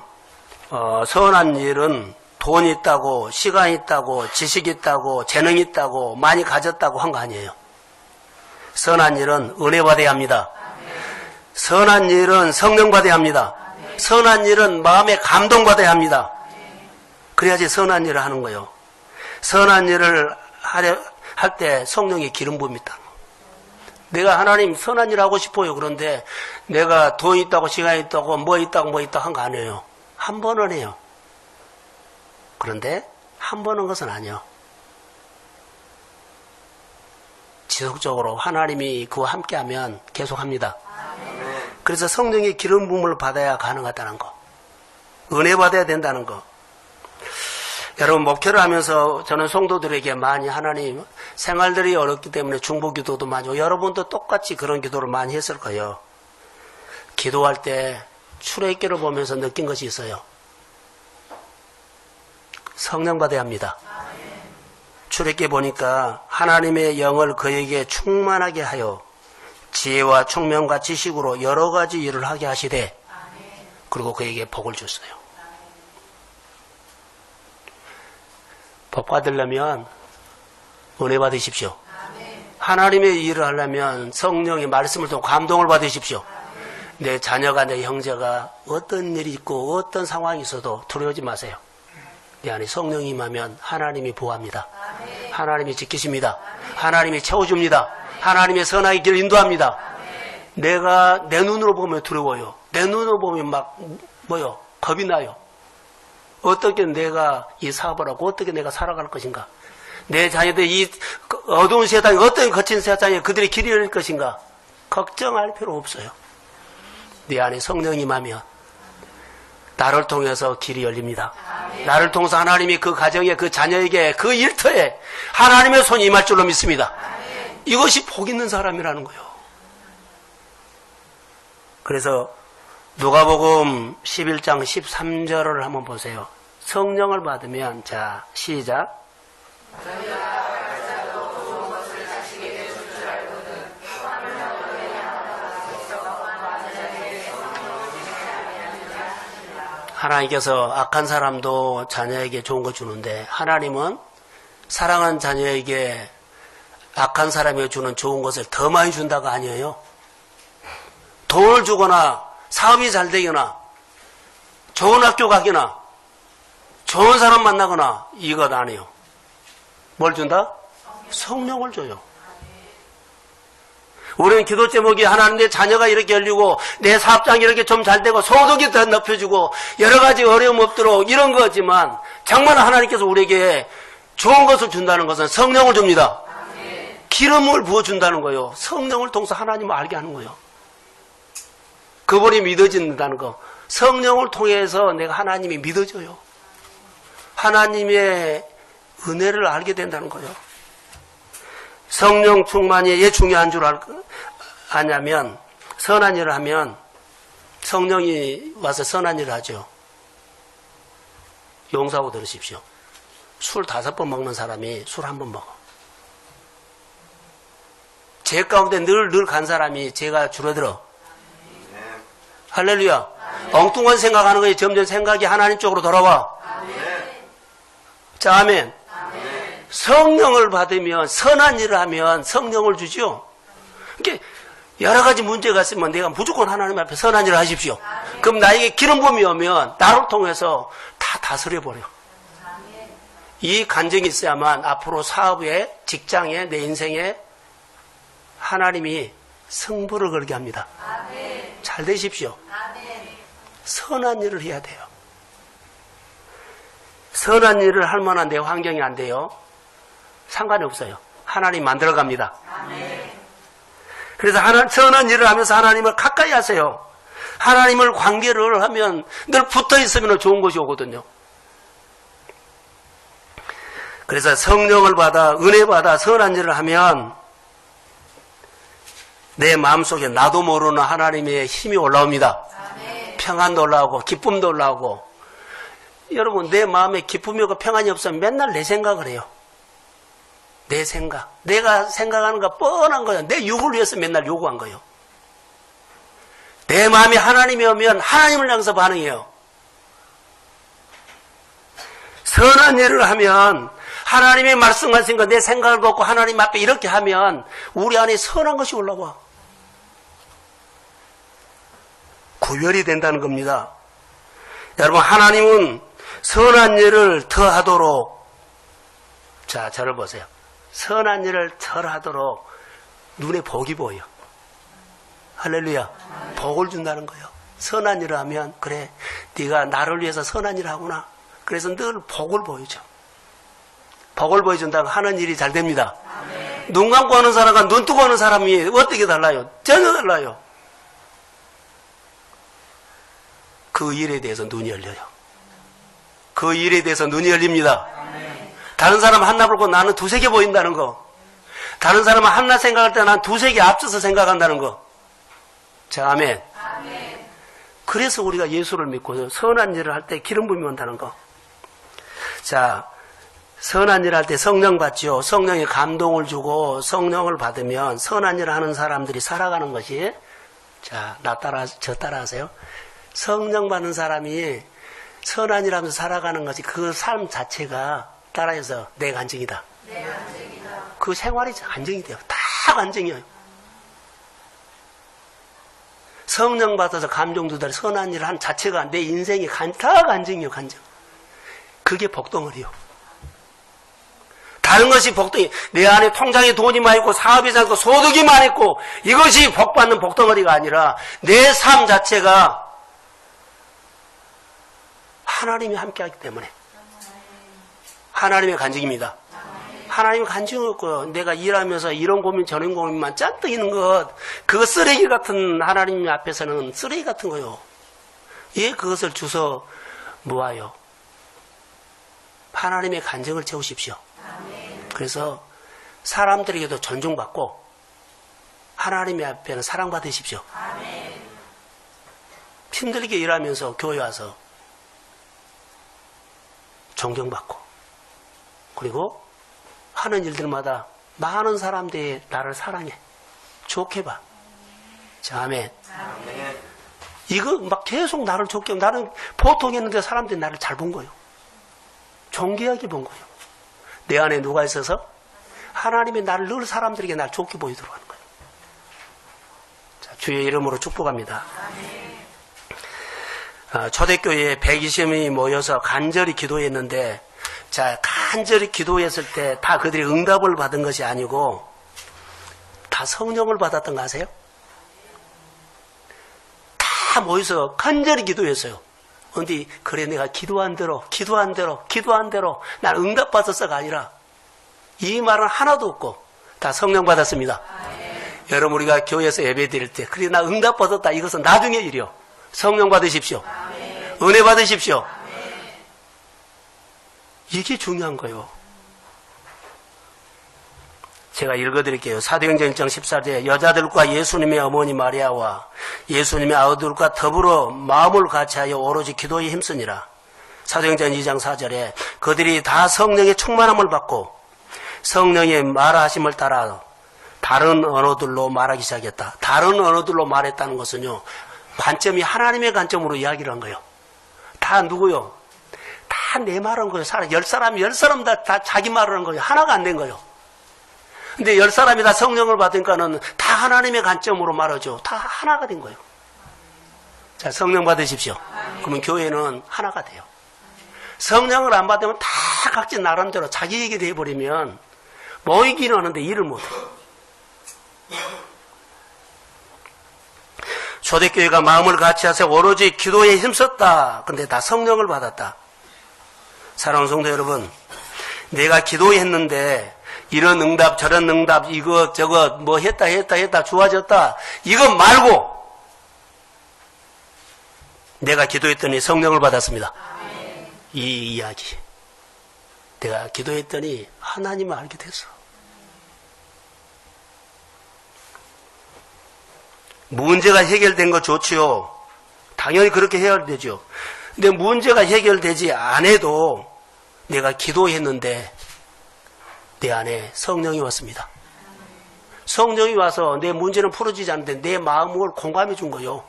선한 일은 돈이 있다고, 시간이 있다고, 지식이 있다고, 재능이 있다고, 많이 가졌다고 한 거 아니에요. 선한 일은 은혜 받아야 합니다. 선한 일은 성령 받아야 합니다. 선한 일은 마음에 감동 받아야 합니다. 그래야지 선한 일을 하는 거예요. 선한 일을 할 때 성령의 기름 부음이 있다. 내가 하나님 선한 일 하고 싶어요. 그런데 내가 돈 있다고 시간이 있다고 뭐 있다고 한 거 아니에요. 한 번은 해요. 그런데 한 번은 것은 아니에요. 지속적으로 하나님이 그와 함께하면 계속합니다. 그래서 성령의 기름 부음을 받아야 가능하다는 거. 은혜 받아야 된다는 거. 여러분, 목회를 하면서 저는 성도들에게 많이 하나님 생활들이 어렵기 때문에 중보기도도 많이 하고, 여러분도 똑같이 그런 기도를 많이 했을 거예요. 기도할 때 출애굽기를 보면서 느낀 것이 있어요. 성령 받아야 합니다. 출애굽기 보니까 하나님의 영을 그에게 충만하게 하여 지혜와 총명과 지식으로 여러 가지 일을 하게 하시되, 그리고 그에게 복을 줬어요. 복 받으려면 은혜 받으십시오. 하나님의 일을 하려면 성령의 말씀을 통해 감동을 받으십시오. 내 자녀가, 내 형제가 어떤 일이 있고 어떤 상황이 있어도 두려워하지 마세요. 내 안에 성령이 임하면 하나님이 보호합니다. 하나님이 지키십니다. 하나님이 채워줍니다. 하나님의 선하게 길을 인도합니다. 내가 내 눈으로 보면 두려워요. 내 눈으로 보면 막 겁이 나요. 어떻게 내가 이 사업을 하고 어떻게 내가 살아갈 것인가? 내 자녀들이 이 어두운 세상에, 어떤 거친 세상에 그들의 길이 열릴 것인가? 걱정할 필요 없어요. 네 안에 성령이 임하면 나를 통해서 길이 열립니다. 나를 통해서 하나님이 그 가정에, 그 자녀에게, 그 일터에 하나님의 손이 임할 줄로 믿습니다. 이것이 복 있는 사람이라는 거예요. 그래서 누가복음 11장 13절을 한번 보세요. 성령을 받으면, 자, 시작. 하나님께서 악한 사람도 자녀에게 좋은 거 주는데, 하나님은 사랑하는 자녀에게 악한 사람에게 주는 좋은 것을 더 많이 준다가 아니에요. 돈을 주거나 사업이 잘 되거나 좋은 학교 가거나 좋은 사람 만나거나 이것 아니에요. 뭘 준다? 성령을 줘요. 우리는 기도 제목이 하나님 내 자녀가 이렇게 열리고 내 사업장이 이렇게 좀 잘 되고 소득이 더 높여지고 여러 가지 어려움 없도록 이런 거지만, 정말 하나님께서 우리에게 좋은 것을 준다는 것은 성령을 줍니다. 기름을 부어준다는 거예요. 성령을 통해서 하나님을 알게 하는 거예요. 그분이 믿어진다는 거. 성령을 통해서 내가 하나님이 믿어져요. 하나님의 은혜를 알게 된다는 거예요. 성령 충만이 왜 중요한 줄 아냐면, 선한 일을 하면 성령이 와서 선한 일을 하죠. 용서하고 들으십시오. 술 5번 먹는 사람이 술 1번 먹어. 죄 가운데 늘 간 사람이 죄가 줄어들어. 할렐루야. 엉뚱한 생각하는 거에 점점 생각이 하나님 쪽으로 돌아와. 자, 아멘. 성령을 받으면, 선한 일을 하면 성령을 주죠. 이렇게 여러 가지 문제가 있으면 내가 무조건 하나님 앞에 선한 일을 하십시오. 그럼 나에게 기름 부음이 오면 나를 통해서 다 다스려버려. 이 간증이 있어야만 앞으로 사업에, 직장에, 내 인생에 하나님이 승부를 걸게 합니다. 잘 되십시오. 선한 일을 해야 돼요. 선한 일을 할 만한 내 환경이 안 돼요. 상관이 없어요. 하나님 만들어 갑니다. 그래서 선한 일을 하면서 하나님을 가까이 하세요. 하나님을 관계를 하면 늘 붙어 있으면 좋은 것이 오거든요. 그래서 성령을 받아, 은혜 받아 선한 일을 하면 내 마음속에 나도 모르는 하나님의 힘이 올라옵니다. 평안도 올라오고 기쁨도 올라오고. 여러분, 내 마음에 기쁨이 없고 평안이 없으면 맨날 내 생각을 해요. 내 생각. 내가 생각하는 거 뻔한 거예요. 내 욕을 위해서 맨날 요구한 거예요. 내 마음에 하나님이 오면 하나님을 향해서 반응해요. 선한 일을 하면 하나님의 말씀하신 거 내 생각을 걷고 하나님 앞에 이렇게 하면 우리 안에 선한 것이 올라와. 구별이 된다는 겁니다. 여러분, 하나님은 선한 일을 더 하도록, 자, 저를 보세요. 선한 일을 덜 하도록 눈에 복이 보여. 할렐루야. 복을 준다는 거예요. 선한 일을 하면, 그래, 네가 나를 위해서 선한 일을 하구나. 그래서 늘 복을 보여줘. 복을 보여준다고 하는 일이 잘 됩니다. 눈 감고 하는 사람과 눈 뜨고 하는 사람이 어떻게 달라요? 전혀 달라요. 그 일에 대해서 눈이 열려요. 그 일에 대해서 눈이 열립니다. 다른 사람 하나 보고 나는 두세 개 보인다는 거. 다른 사람은 하나 생각할 때 난 두세 개 앞서서 생각한다는 거. 자, 아멘. 그래서 우리가 예수를 믿고 선한 일을 할 때 기름 부음이 온다는 거. 자, 선한 일을 할 때 성령 받죠. 성령이 감동을 주고 성령을 받으면 선한 일을 하는 사람들이 살아가는 것이, 자, 저 따라하세요. 성령 받는 사람이 선한 일 하면서 살아가는 것이 그 삶 자체가 따라해서 내 간증이다. 그 생활이 간증이 돼요. 다 간증이에요. 성령 받아서 감정도달 선한 일을 한 자체가 내 인생이 다 간증이에요. 간증. 그게 복덩어리요. 다른 것이 복덩이, 내 안에 통장에 돈이 많이 있고 사업이 많고 소득이 많이 있고 이것이 복받는 복덩어리가 아니라 내 삶 자체가 하나님이 함께하기 때문에 하나님의 간증입니다. 하나님의 간증이 없고 내가 일하면서 이런 고민 저런 고민만 짠뜩 있는 것, 그거 쓰레기 같은 하나님 앞에서는 쓰레기 같은 거요. 예, 그것을 주워 모아요. 하나님의 간증을 채우십시오. 그래서 사람들에게도 존중받고 하나님의 앞에는 사랑받으십시오. 힘들게 일하면서 교회 와서 존경받고, 그리고 하는 일들마다 많은 사람들이 나를 사랑해. 좋게 봐. 자, 아멘. 이거 막 계속 나를 좋게, 나는 보통이었는데 사람들이 나를 잘 본 거예요. 존귀하게 본 거예요. 내 안에 누가 있어서? 하나님이 나를 늘 사람들에게 날 좋게 보이도록 하는 거예요. 자, 주의 이름으로 축복합니다. 초대교회에 120명이 모여서 간절히 기도했는데, 자, 간절히 기도했을 때 다 그들이 응답을 받은 것이 아니고 다 성령을 받았던 거 아세요? 다 모여서 간절히 기도했어요. 근데 그래 내가 기도한 대로 난 응답 받았어가 아니라 이 말은 하나도 없고 다 성령 받았습니다. 여러분, 우리가 교회에서 예배 드릴 때 그래 나 응답 받았다, 이것은 나중의 일이요. 성령 받으십시오. 은혜 받으십시오. 이게 중요한 거예요. 제가 읽어드릴게요. 사도행전 1장 14절에 여자들과 예수님의 어머니 마리아와 예수님의 아들과 더불어 마음을 같이하여 오로지 기도에 힘쓰니라. 사도행전 2장 4절에 그들이 다 성령의 충만함을 받고 성령의 말하심을 따라 다른 언어들로 말하기 시작했다. 다른 언어들로 말했다는 것은요, 관점이 하나님의 관점으로 이야기를 한 거예요. 다 누구요? 다 내 말한 거예요. 10사람 다 자기 말을 한 거예요. 하나가 안 된 거예요. 근데 10사람이 다 성령을 받으니까는 다 하나님의 관점으로 말하죠. 다 하나가 된 거예요. 자, 성령 받으십시오. 그러면 교회는 하나가 돼요. 성령을 안 받으면 다 각자 나름대로 자기 얘기 돼버리면 모이기는 하는데 일을 못해요. 초대교회가 마음을 같이 하세 오로지 기도에 힘썼다. 근데 다 성령을 받았다. 사랑하는 성도 여러분, 내가 기도했는데 이런 응답 저런 응답 이거 저거 뭐 했다 좋아졌다 이거 말고 내가 기도했더니 성령을 받았습니다. 이 이야기, 내가 기도했더니 하나님을 알게 됐어. 문제가 해결된 거 좋지요. 당연히 그렇게 해결되죠. 근데 문제가 해결되지 않아도 내가 기도했는데 내 안에 성령이 왔습니다. 성령이 와서 내 문제는 풀어지지 않는데 내 마음을 공감해 준 거예요.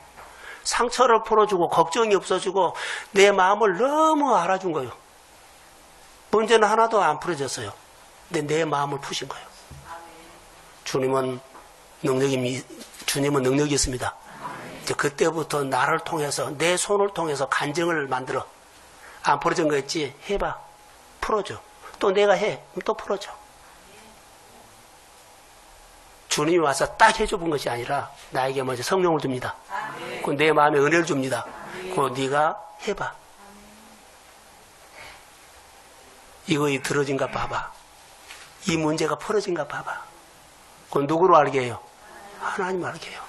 상처를 풀어주고 걱정이 없어지고 내 마음을 너무 알아준 거예요. 문제는 하나도 안 풀어졌어요. 근데 내 마음을 푸신 거예요. 주님은 능력이 있습니다. 이제 그때부터 나를 통해서 내 손을 통해서 간증을 만들어. 안 풀어진 거 있지? 해봐. 풀어줘. 또 내가 해. 또 풀어줘. 주님이 와서 딱 해줘본 것이 아니라 나에게 먼저 성령을 줍니다. 그 내 마음에 은혜를 줍니다. 그 네가 해봐. 이거 들어진가 봐봐. 이 문제가 풀어진가 봐봐. 그건 누구로 알게 해요? 하나님 알게 해요.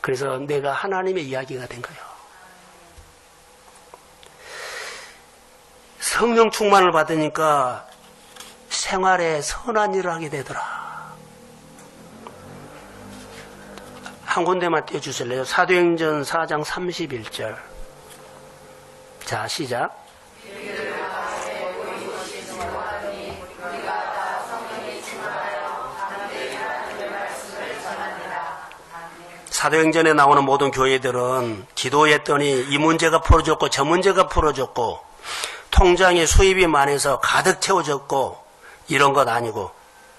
그래서 내가 하나님의 이야기가 된 거예요. 성령 충만을 받으니까 생활에 선한 일을 하게 되더라. 한 군데만 띄워주실래요? 사도행전 4장 31절. 자, 시작. 사도행전에 나오는 모든 교회들은 기도했더니 이 문제가 풀어졌고 저 문제가 풀어졌고 통장에 수입이 많아서 가득 채워졌고 이런 것 아니고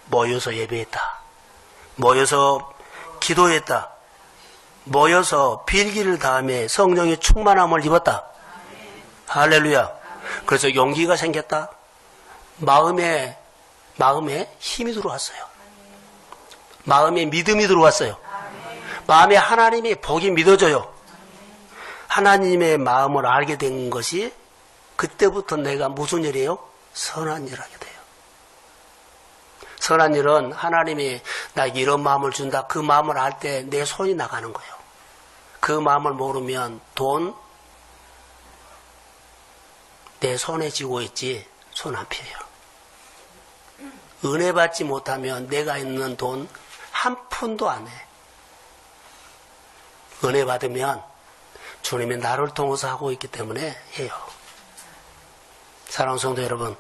모여서 예배했다. 모여서 기도했다. 모여서 빌기를 다음에 성령의 충만함을 입었다. 할렐루야. 그래서 용기가 생겼다. 마음에 힘이 들어왔어요. 마음에 믿음이 들어왔어요. 마음에 하나님의 복이 믿어져요. 하나님의 마음을 알게 된 것이 그때부터 내가 무슨 일이에요? 선한 일을 하게 돼요. 선한 일은 하나님이 나에게 이런 마음을 준다. 그 마음을 알 때 내 손이 나가는 거예요. 그 마음을 모르면 돈 내 손에 쥐고 있지 손 안 펴요. 은혜 받지 못하면 내가 있는 돈 한 푼도 안 해. 은혜 받으면 주님이 나를 통해서 하고 있기 때문에 해요. 사랑하는 성도 여러분,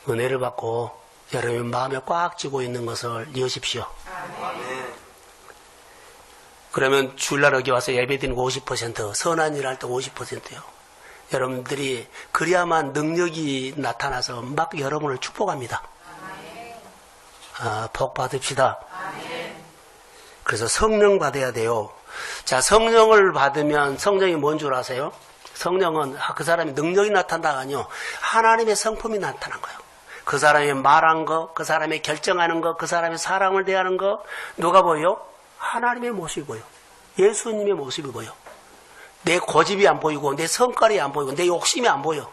은혜를 받고 여러분 마음에 꽉 쥐고 있는 것을 여십시오. 그러면 주일날 여기 와서 예배드리는 거 50%, 선한 일 할 때 50%요. 여러분들이 그래야만 능력이 나타나서 막 여러분을 축복합니다. 복 받읍시다. 그래서 성령 받아야 돼요. 자, 성령을 받으면 성령이 뭔 줄 아세요? 성령은 그 사람이 능력이 나타난다가 아니요. 하나님의 성품이 나타난 거예요. 그 사람이 말한 거, 그 사람이 결정하는 거, 그 사람의 사랑을 대하는 거, 누가 보여? 하나님의 모습이 보여. 예수님의 모습이 보여. 내 고집이 안 보이고, 내 성깔이 안 보이고, 내 욕심이 안 보여.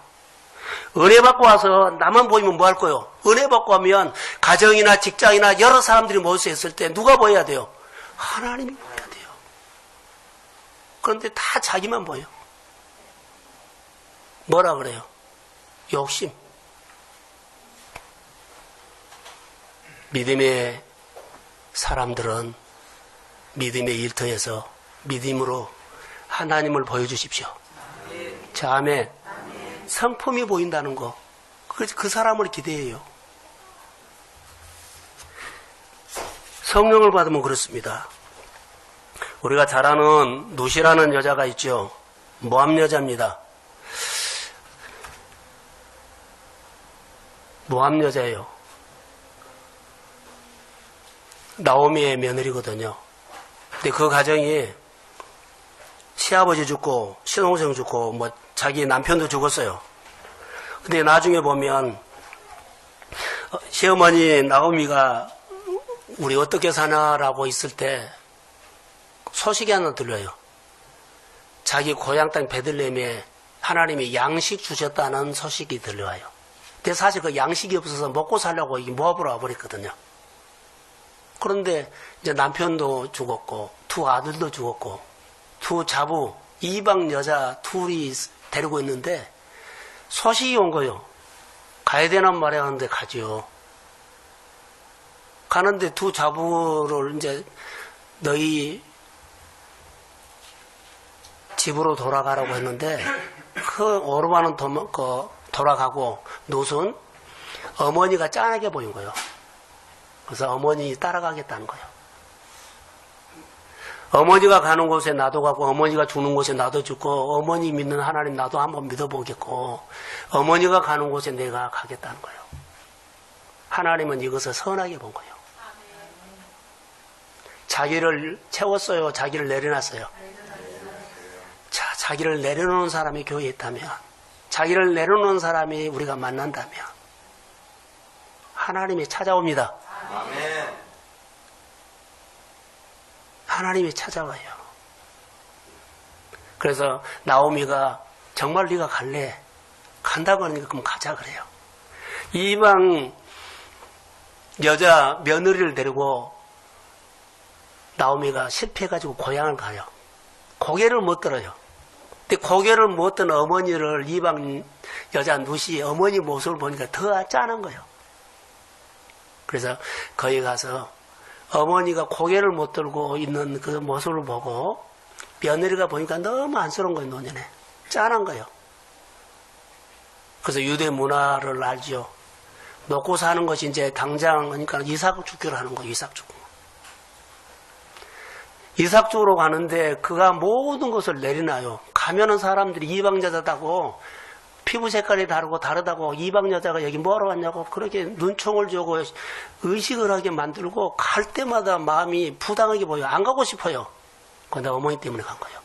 은혜 받고 와서 나만 보이면 뭐 할 거예요? 은혜 받고 하면 가정이나 직장이나 여러 사람들이 모여서 했을 때 누가 보여야 돼요? 하나님이 보여야 돼요. 그런데 다 자기만 보여. 뭐라 그래요? 욕심. 믿음의 사람들은 믿음의 일터에서 믿음으로 하나님을 보여주십시오. 자, 아멘. 성품이 보인다는 거. 그 사람을 기대해요. 성령을 받으면 그렇습니다. 우리가 잘 아는 누시라는 여자가 있죠. 모압 여자입니다. 모압 여자예요. 나오미의 며느리거든요. 근데 그 가정이 시아버지 죽고 시동생 죽고 뭐 자기 남편도 죽었어요. 근데 나중에 보면 시어머니 나오미가 우리 어떻게 사나라고 있을 때 소식이 하나 들려요. 자기 고향 땅 베들레헴에 하나님이 양식 주셨다는 소식이 들려와요. 근데 사실 그 양식이 없어서 먹고 살려고 모압으로 와버렸거든요. 그런데 이제 남편도 죽었고 두 아들도 죽었고 두 자부 이방 여자 둘이 데리고 있는데 소식이 온 거예요. 가야 되나 말해야 하는데 가죠. 가는데 두 자부를 이제 너희 집으로 돌아가라고 했는데 그 오르반은 돌아가고 노선 어머니가 짠하게 보인 거예요. 그래서 어머니 따라가겠다는 거예요. 어머니가 가는 곳에 나도 가고 어머니가 죽는 곳에 나도 죽고 어머니 믿는 하나님 나도 한번 믿어보겠고 어머니가 가는 곳에 내가 가겠다는 거예요. 하나님은 이것을 선하게 본 거예요. 자기를 채웠어요? 자기를 내려놨어요? 자, 자기를 내려놓은 사람이 교회에 있다면 자기를 내려놓은 사람이 우리가 만난다면 하나님이 찾아옵니다. 아멘. 하나님이 찾아와요. 그래서 나오미가 정말 네가 갈래? 간다고 하니까 그럼 가자 그래요. 이방 여자 며느리를 데리고 나오미가 실패해가지고 고향을 가요. 고개를 못 들어요. 근데 고개를 못 드는 어머니를 이방 여자 룻이 어머니 모습을 보니까 더 짠한 거예요. 그래서 거기 가서 어머니가 고개를 못 들고 있는 그 모습을 보고 며느리가 보니까 너무 안쓰러운 거예요. 노년에 짠한 거예요. 그래서 유대 문화를 알죠. 먹고 사는 것이 이제 당장 그러니까 이삭죽기를 하는 거예요. 이삭죽. 이삭죽으로 가는데 그가 모든 것을 내리놔요. 가면은 사람들이 이방 여자다고 피부 색깔이 다르다고 이방 여자가 여기 뭐하러 왔냐고 그렇게 눈총을 주고 의식을 하게 만들고 갈 때마다 마음이 부당하게 보여요. 안 가고 싶어요. 그런데 어머니 때문에 간 거예요.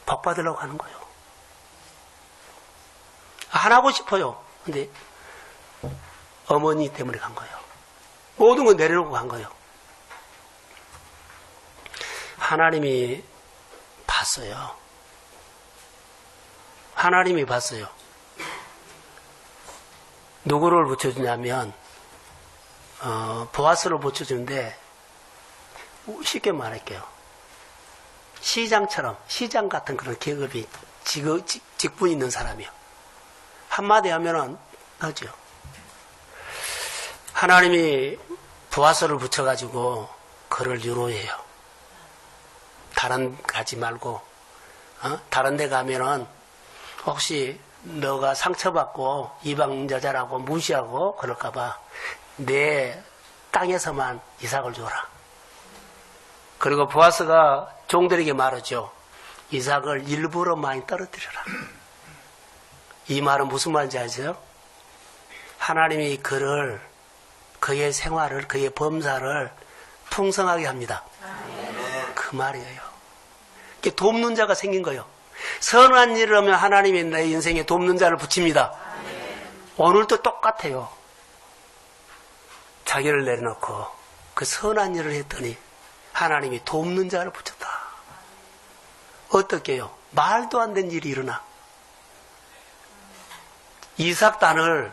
복 받으려고 하는 거예요. 안 하고 싶어요. 근데 어머니 때문에 간 거예요. 모든 걸 내려놓고 간 거예요. 하나님이 봤어요. 하나님이 봤어요. 누구를 붙여주냐면 보아스를 붙여주는데 쉽게 말할게요. 시장처럼 시장 같은 그런 계급이 직분이 있는 사람이요. 한마디 하면은 하죠. 하나님이 보아스를 붙여가지고 그를 유로해요. 다른 가지 말고 다른 데 가면은 혹시 너가 상처받고 이방 여자라고 무시하고 그럴까봐 내 땅에서만 이삭을 줘라. 그리고 보아스가 종들에게 말하죠. 이삭을 일부러 많이 떨어뜨려라. 이 말은 무슨 말인지 아세요? 하나님이 그의 생활을 그의 범사를 풍성하게 합니다. 그 말이에요. 돕는 자가 생긴 거예요. 선한 일을 하면 하나님이 내 인생에 돕는 자를 붙입니다. 오늘도 똑같아요. 자기를 내려놓고 그 선한 일을 했더니 하나님이 돕는 자를 붙였다. 어떻게 해요? 말도 안 되는 일이 일어나. 이삭단을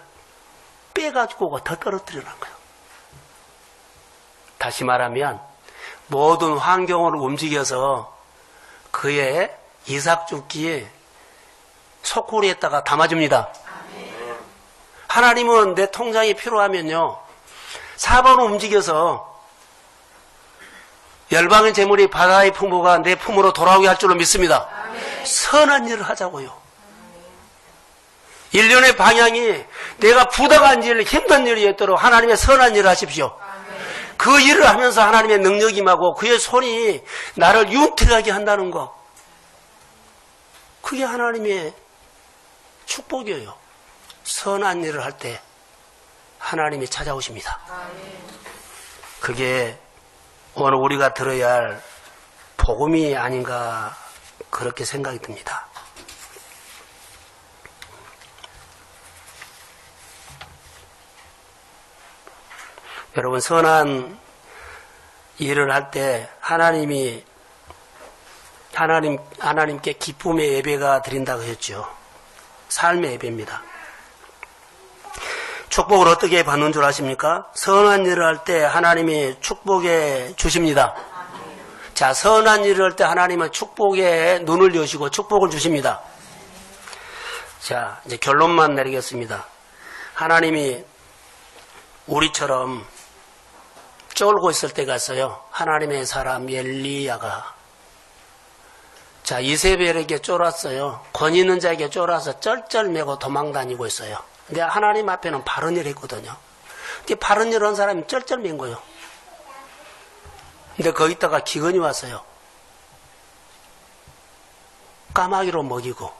빼가지고 더 떨어뜨리는 거예요. 다시 말하면 모든 환경을 움직여서 그의 이삭죽기에 소쿠리에다가 담아줍니다. 하나님은 내 통장이 필요하면요 4번을 움직여서 열방의 재물이 바다의 풍부가 내 품으로 돌아오게 할 줄로 믿습니다. 선한 일을 하자고요. 1년의 방향이 내가 부당한 일, 힘든 일이 있도록 하나님의 선한 일을 하십시오. 그 일을 하면서 하나님의 능력이 임하고 그의 손이 나를 윤택하게 한다는 것. 그게 하나님의 축복이에요. 선한 일을 할 때 하나님이 찾아오십니다. 그게 오늘 우리가 들어야 할 복음이 아닌가 그렇게 생각이 듭니다. 여러분 선한 일을 할 때 하나님께 기쁨의 예배가 드린다고 했죠. 삶의 예배입니다. 축복을 어떻게 받는 줄 아십니까? 선한 일을 할 때 하나님이 축복해 주십니다. 자, 선한 일을 할 때 하나님은 축복에 눈을 여시고 축복을 주십니다. 자, 이제 결론만 내리겠습니다. 하나님이 우리처럼 쫄고 있을 때가 있어요. 하나님의 사람 엘리야가 자 이세벨에게 쫄았어요. 권 있는 자에게 쫄아서 쩔쩔매고 도망다니고 있어요. 근데 하나님 앞에는 바른 일 했거든요. 근데 바른 일 한 사람이 쩔쩔맨 거예요. 근데 거기다가 기근이 왔어요. 까마귀로 먹이고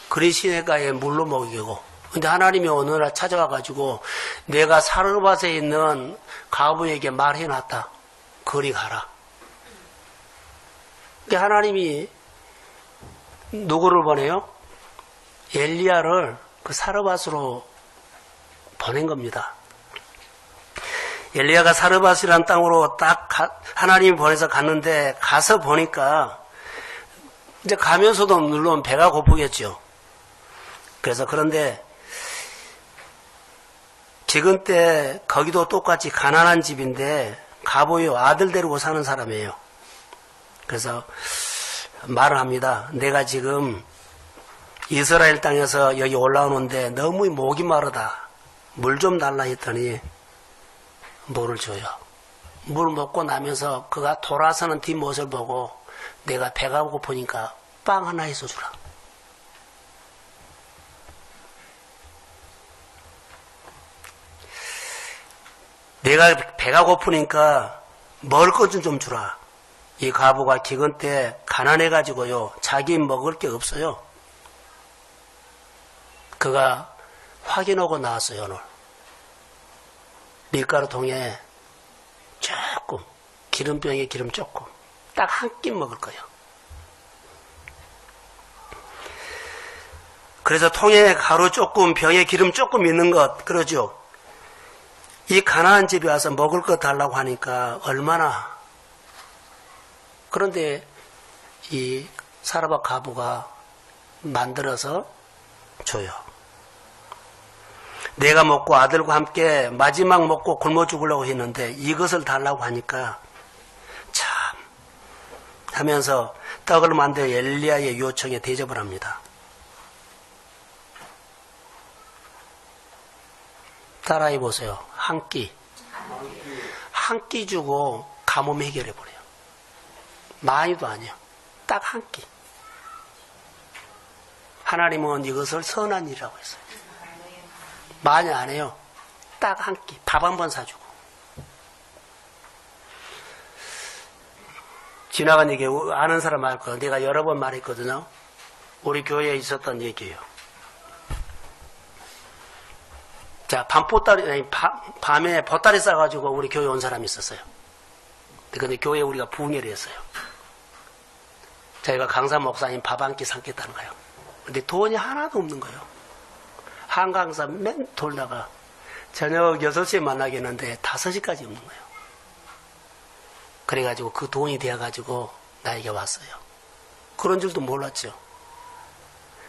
그리 시내가에 물로 먹이고 근데 하나님이 어느 날 찾아와가지고 내가 사르밧에 있는 가부에게 말해놨다. 거리 가라. 근데 하나님이 누구를 보내요? 엘리야를 그 사르밧으로 보낸 겁니다. 엘리야가 사르밧이라는 땅으로 딱 하나님이 보내서 갔는데 가서 보니까 이제 가면서도 물론 배가 고프겠죠. 그래서 그런데 지금 때 거기도 똑같이 가난한 집인데 가보요 아들 데리고 사는 사람이에요. 그래서 말을 합니다. 내가 지금 이스라엘 땅에서 여기 올라오는데 너무 목이 마르다. 물 좀 달라 했더니 물을 줘요. 물 먹고 나면서 그가 돌아서는 뒷모습을 보고 내가 배가 고프니까 빵 하나 해서 주라. 내가 배가 고프니까 먹을 것 좀 주라. 이 과부가 기근 때 가난해가지고요. 자기 먹을 게 없어요. 그가 확인하고 나왔어요. 오늘. 밀가루 통에 조금, 기름병에 기름 조금, 딱 한 끼 먹을 거예요. 그래서 통에 가루 조금, 병에 기름 조금 있는 것, 그러죠. 이 가난한 집에 와서 먹을 거 달라고 하니까 얼마나. 그런데 이 사르밧 과부가 만들어서 줘요. 내가 먹고 아들과 함께 마지막 먹고 굶어 죽으려고 했는데 이것을 달라고 하니까 참 하면서 떡을 만들어 엘리야의 요청에 대접을 합니다. 따라해 보세요. 한 끼. 한 끼 주고 가뭄 해결해 버려요. 많이도 아니에요. 딱 한 끼. 하나님은 이것을 선한 일이라고 했어요. 많이 안 해요. 딱 한 끼. 밥 한 번 사주고. 지나간 얘기 아는 사람 알 거예요. 내가 여러 번 말했거든요. 우리 교회에 있었던 얘기예요. 자, 밤에 보따리 싸가지고 우리 교회 온 사람이 있었어요. 근데 교회에 우리가 부흥회를 했어요. 저희가 강사 목사님 밥 한 끼 삼겠다는 거예요. 근데 돈이 하나도 없는 거예요. 한 강사 맨 돌다가 저녁 6시에 만나겠는데 5시까지 없는 거예요. 그래가지고 그 돈이 되어가지고 나에게 왔어요. 그런 줄도 몰랐죠.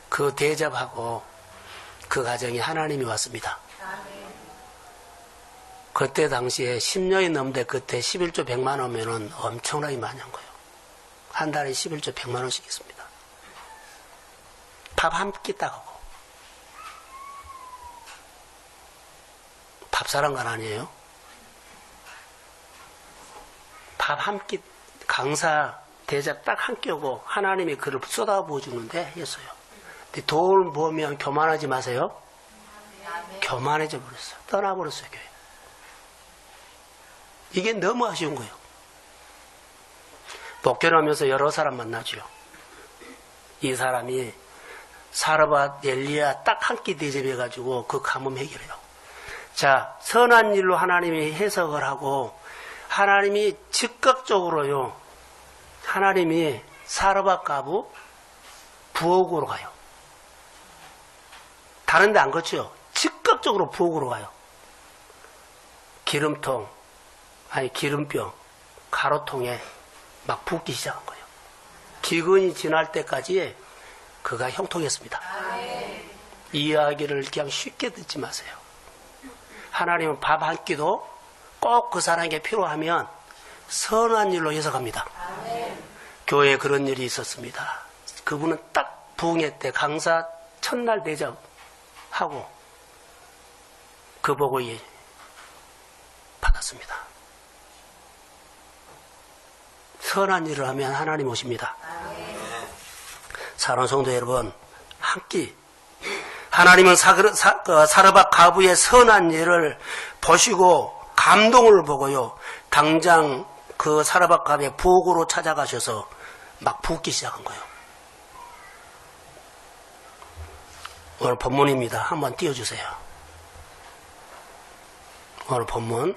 그 대접하고 그 가정에 하나님이 왔습니다. 그때 당시에 10년이 넘는데 그때 11조 100만 원이면 엄청나게 많이 한 거예요. 한 달에 11조 100만 원씩 있습니다. 밥 한 끼 딱 하고. 밥 사란 건 아니에요. 밥 한 끼, 강사 대접 딱 한 끼 오고 하나님이 그를 쏟아부어 주는데 했어요. 근데 돈 보면 교만하지 마세요. 교만해져 버렸어요. 떠나버렸어요, 교회. 이게 너무 아쉬운 거예요. 목회를 하면서 여러 사람 만나죠. 이 사람이 사르밧 엘리야 딱 한 끼 대접해가지고 그 가뭄 해결해요. 자, 선한 일로 하나님이 해석을 하고 하나님이 즉각적으로요. 하나님이 사르밧 과부 부엌으로 가요. 다른 데 안 거쳐요. 즉각적으로 부엌으로 가요. 기름통, 아니 기름병, 가루통에 막 붓기 시작한 거예요. 기근이 지날 때까지 그가 형통했습니다. 이 이야기를 그냥 쉽게 듣지 마세요. 하나님은 밥 한 끼도 꼭 그 사람에게 필요하면 선한 일로 해석합니다. 교회에 그런 일이 있었습니다. 그분은 딱 부흥회 때 강사 첫날 대접하고 그 복을 받았습니다. 선한 일을 하면 하나님 오십니다. 사랑하는 성도 여러분, 한 끼. 하나님은 사르밧 과부의 선한 일을 보시고 감동을 보고요. 당장 그 사르밧 과부의 부엌으로 찾아가셔서 막 붓기 시작한 거예요. 오늘 본문입니다. 한번 띄워주세요. 오늘 본문.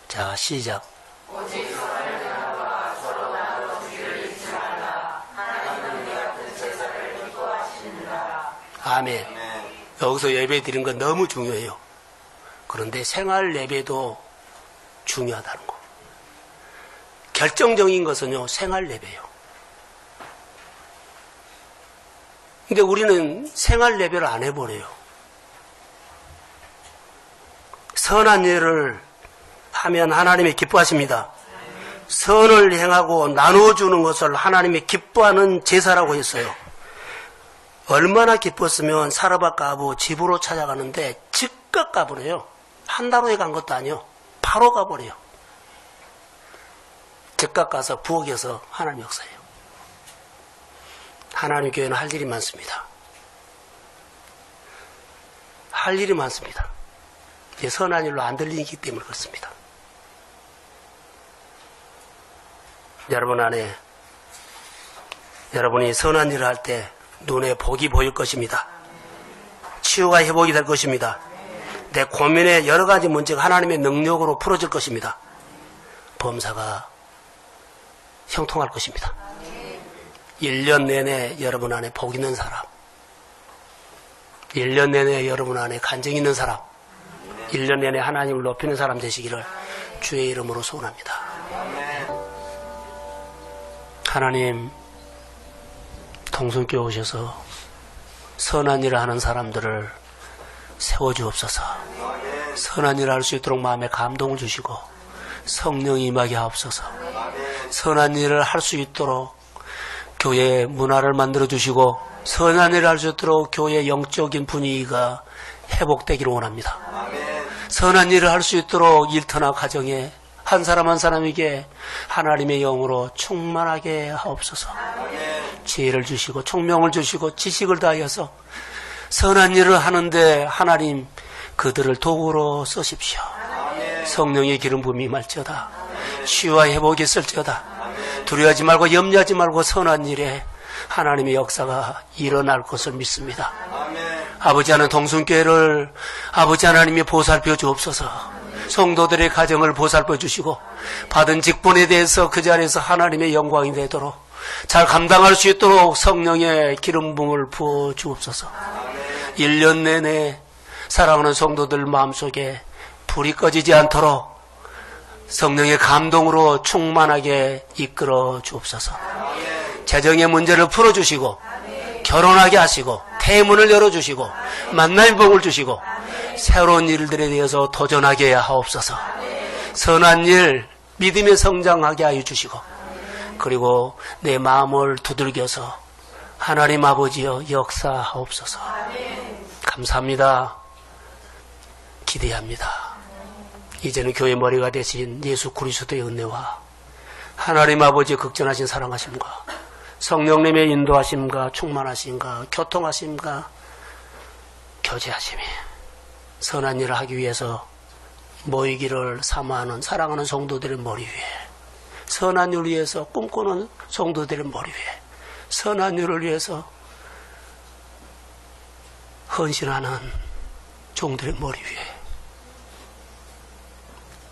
자, 시작. 오직 선을 행하고 서로 나눠 뒤를 잊지 말라. 하나님은 네 같은 제사를 기뻐하시느니라. 아멘. 여기서 예배 드린 건 너무 중요해요. 그런데 생활 예배도 중요하다는 거. 결정적인 것은요, 생활 예배예요. 근데 우리는 생활 예배를 안 해버려요. 선한 일을 하면 하나님이 기뻐하십니다. 선을 행하고 나누어주는 것을 하나님이 기뻐하는 제사라고 했어요. 얼마나 기뻤으면 사르밧 가부 집으로 찾아가는데 즉각 가버려요. 한 달 후에 간 것도 아니요. 바로 가버려요. 즉각 가서 부엌에서 하나님 역사해요. 하나님 교회는 할 일이 많습니다. 할 일이 많습니다. 선한 일로 안 들리기 때문에 그렇습니다. 여러분 안에 여러분이 선한 일을 할 때 눈에 복이 보일 것입니다. 치유가 회복이 될 것입니다. 내 고민의 여러 가지 문제가 하나님의 능력으로 풀어질 것입니다. 범사가 형통할 것입니다. 1년 내내 여러분 안에 복 있는 사람, 1년 내내 여러분 안에 간증 있는 사람, 1년 내내 하나님을 높이는 사람 되시기를 주의 이름으로 소원합니다. 하나님, 동성교회 오셔서 선한 일을 하는 사람들을 세워주옵소서. 선한 일을 할 수 있도록 마음에 감동을 주시고 성령이 임하게 하옵소서. 선한 일을 할 수 있도록 교회의 문화를 만들어주시고 선한 일을 할 수 있도록 교회의 영적인 분위기가 회복되기를 원합니다. 선한 일을 할 수 있도록 일터나 가정에 한 사람 한 사람에게 하나님의 영으로 충만하게 하옵소서. 지혜를 주시고 총명을 주시고 지식을 다하여서 선한 일을 하는데 하나님 그들을 도구로 쓰십시오. 성령의 기름 부음이 임할지어다. 치유와 회복이 있을지어다. 두려워하지 말고 염려하지 말고 선한 일에 하나님의 역사가 일어날 것을 믿습니다. 아버지 하나님, 동성교회를 아버지 하나님이 보살펴 주옵소서. 성도들의 가정을 보살펴 주시고 받은 직분에 대해서 그 자리에서 하나님의 영광이 되도록 잘 감당할 수 있도록 성령의 기름 부음을 부어 주옵소서. 1년 내내 사랑하는 성도들 마음속에 불이 꺼지지 않도록 성령의 감동으로 충만하게 이끌어 주옵소서. 재정의 문제를 풀어주시고 결혼하게 하시고 태문을 열어주시고 만남의 복을 주시고 새로운 일들에 대해서 도전하게 하옵소서. 선한 일, 믿음의 성장하게 하여 주시고 그리고 내 마음을 두들겨서 하나님 아버지여 역사하옵소서. 감사합니다. 기대합니다. 이제는 교회 머리가 되신 예수 그리스도의 은혜와 하나님 아버지의 극전하신 사랑하심과 성령님의 인도하심과 충만하심과 교통하심과 교제하심이 선한 일을 하기 위해서 모이기를 사모하는 사랑하는 성도들의 머리 위에, 선한 일을 위해서 꿈꾸는 성도들의 머리 위에, 선한 일을 위해서 헌신하는 종들의 머리 위에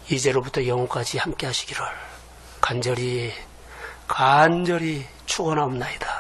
이제로부터 영원까지 함께 하시기를 간절히 축원하옵나이다.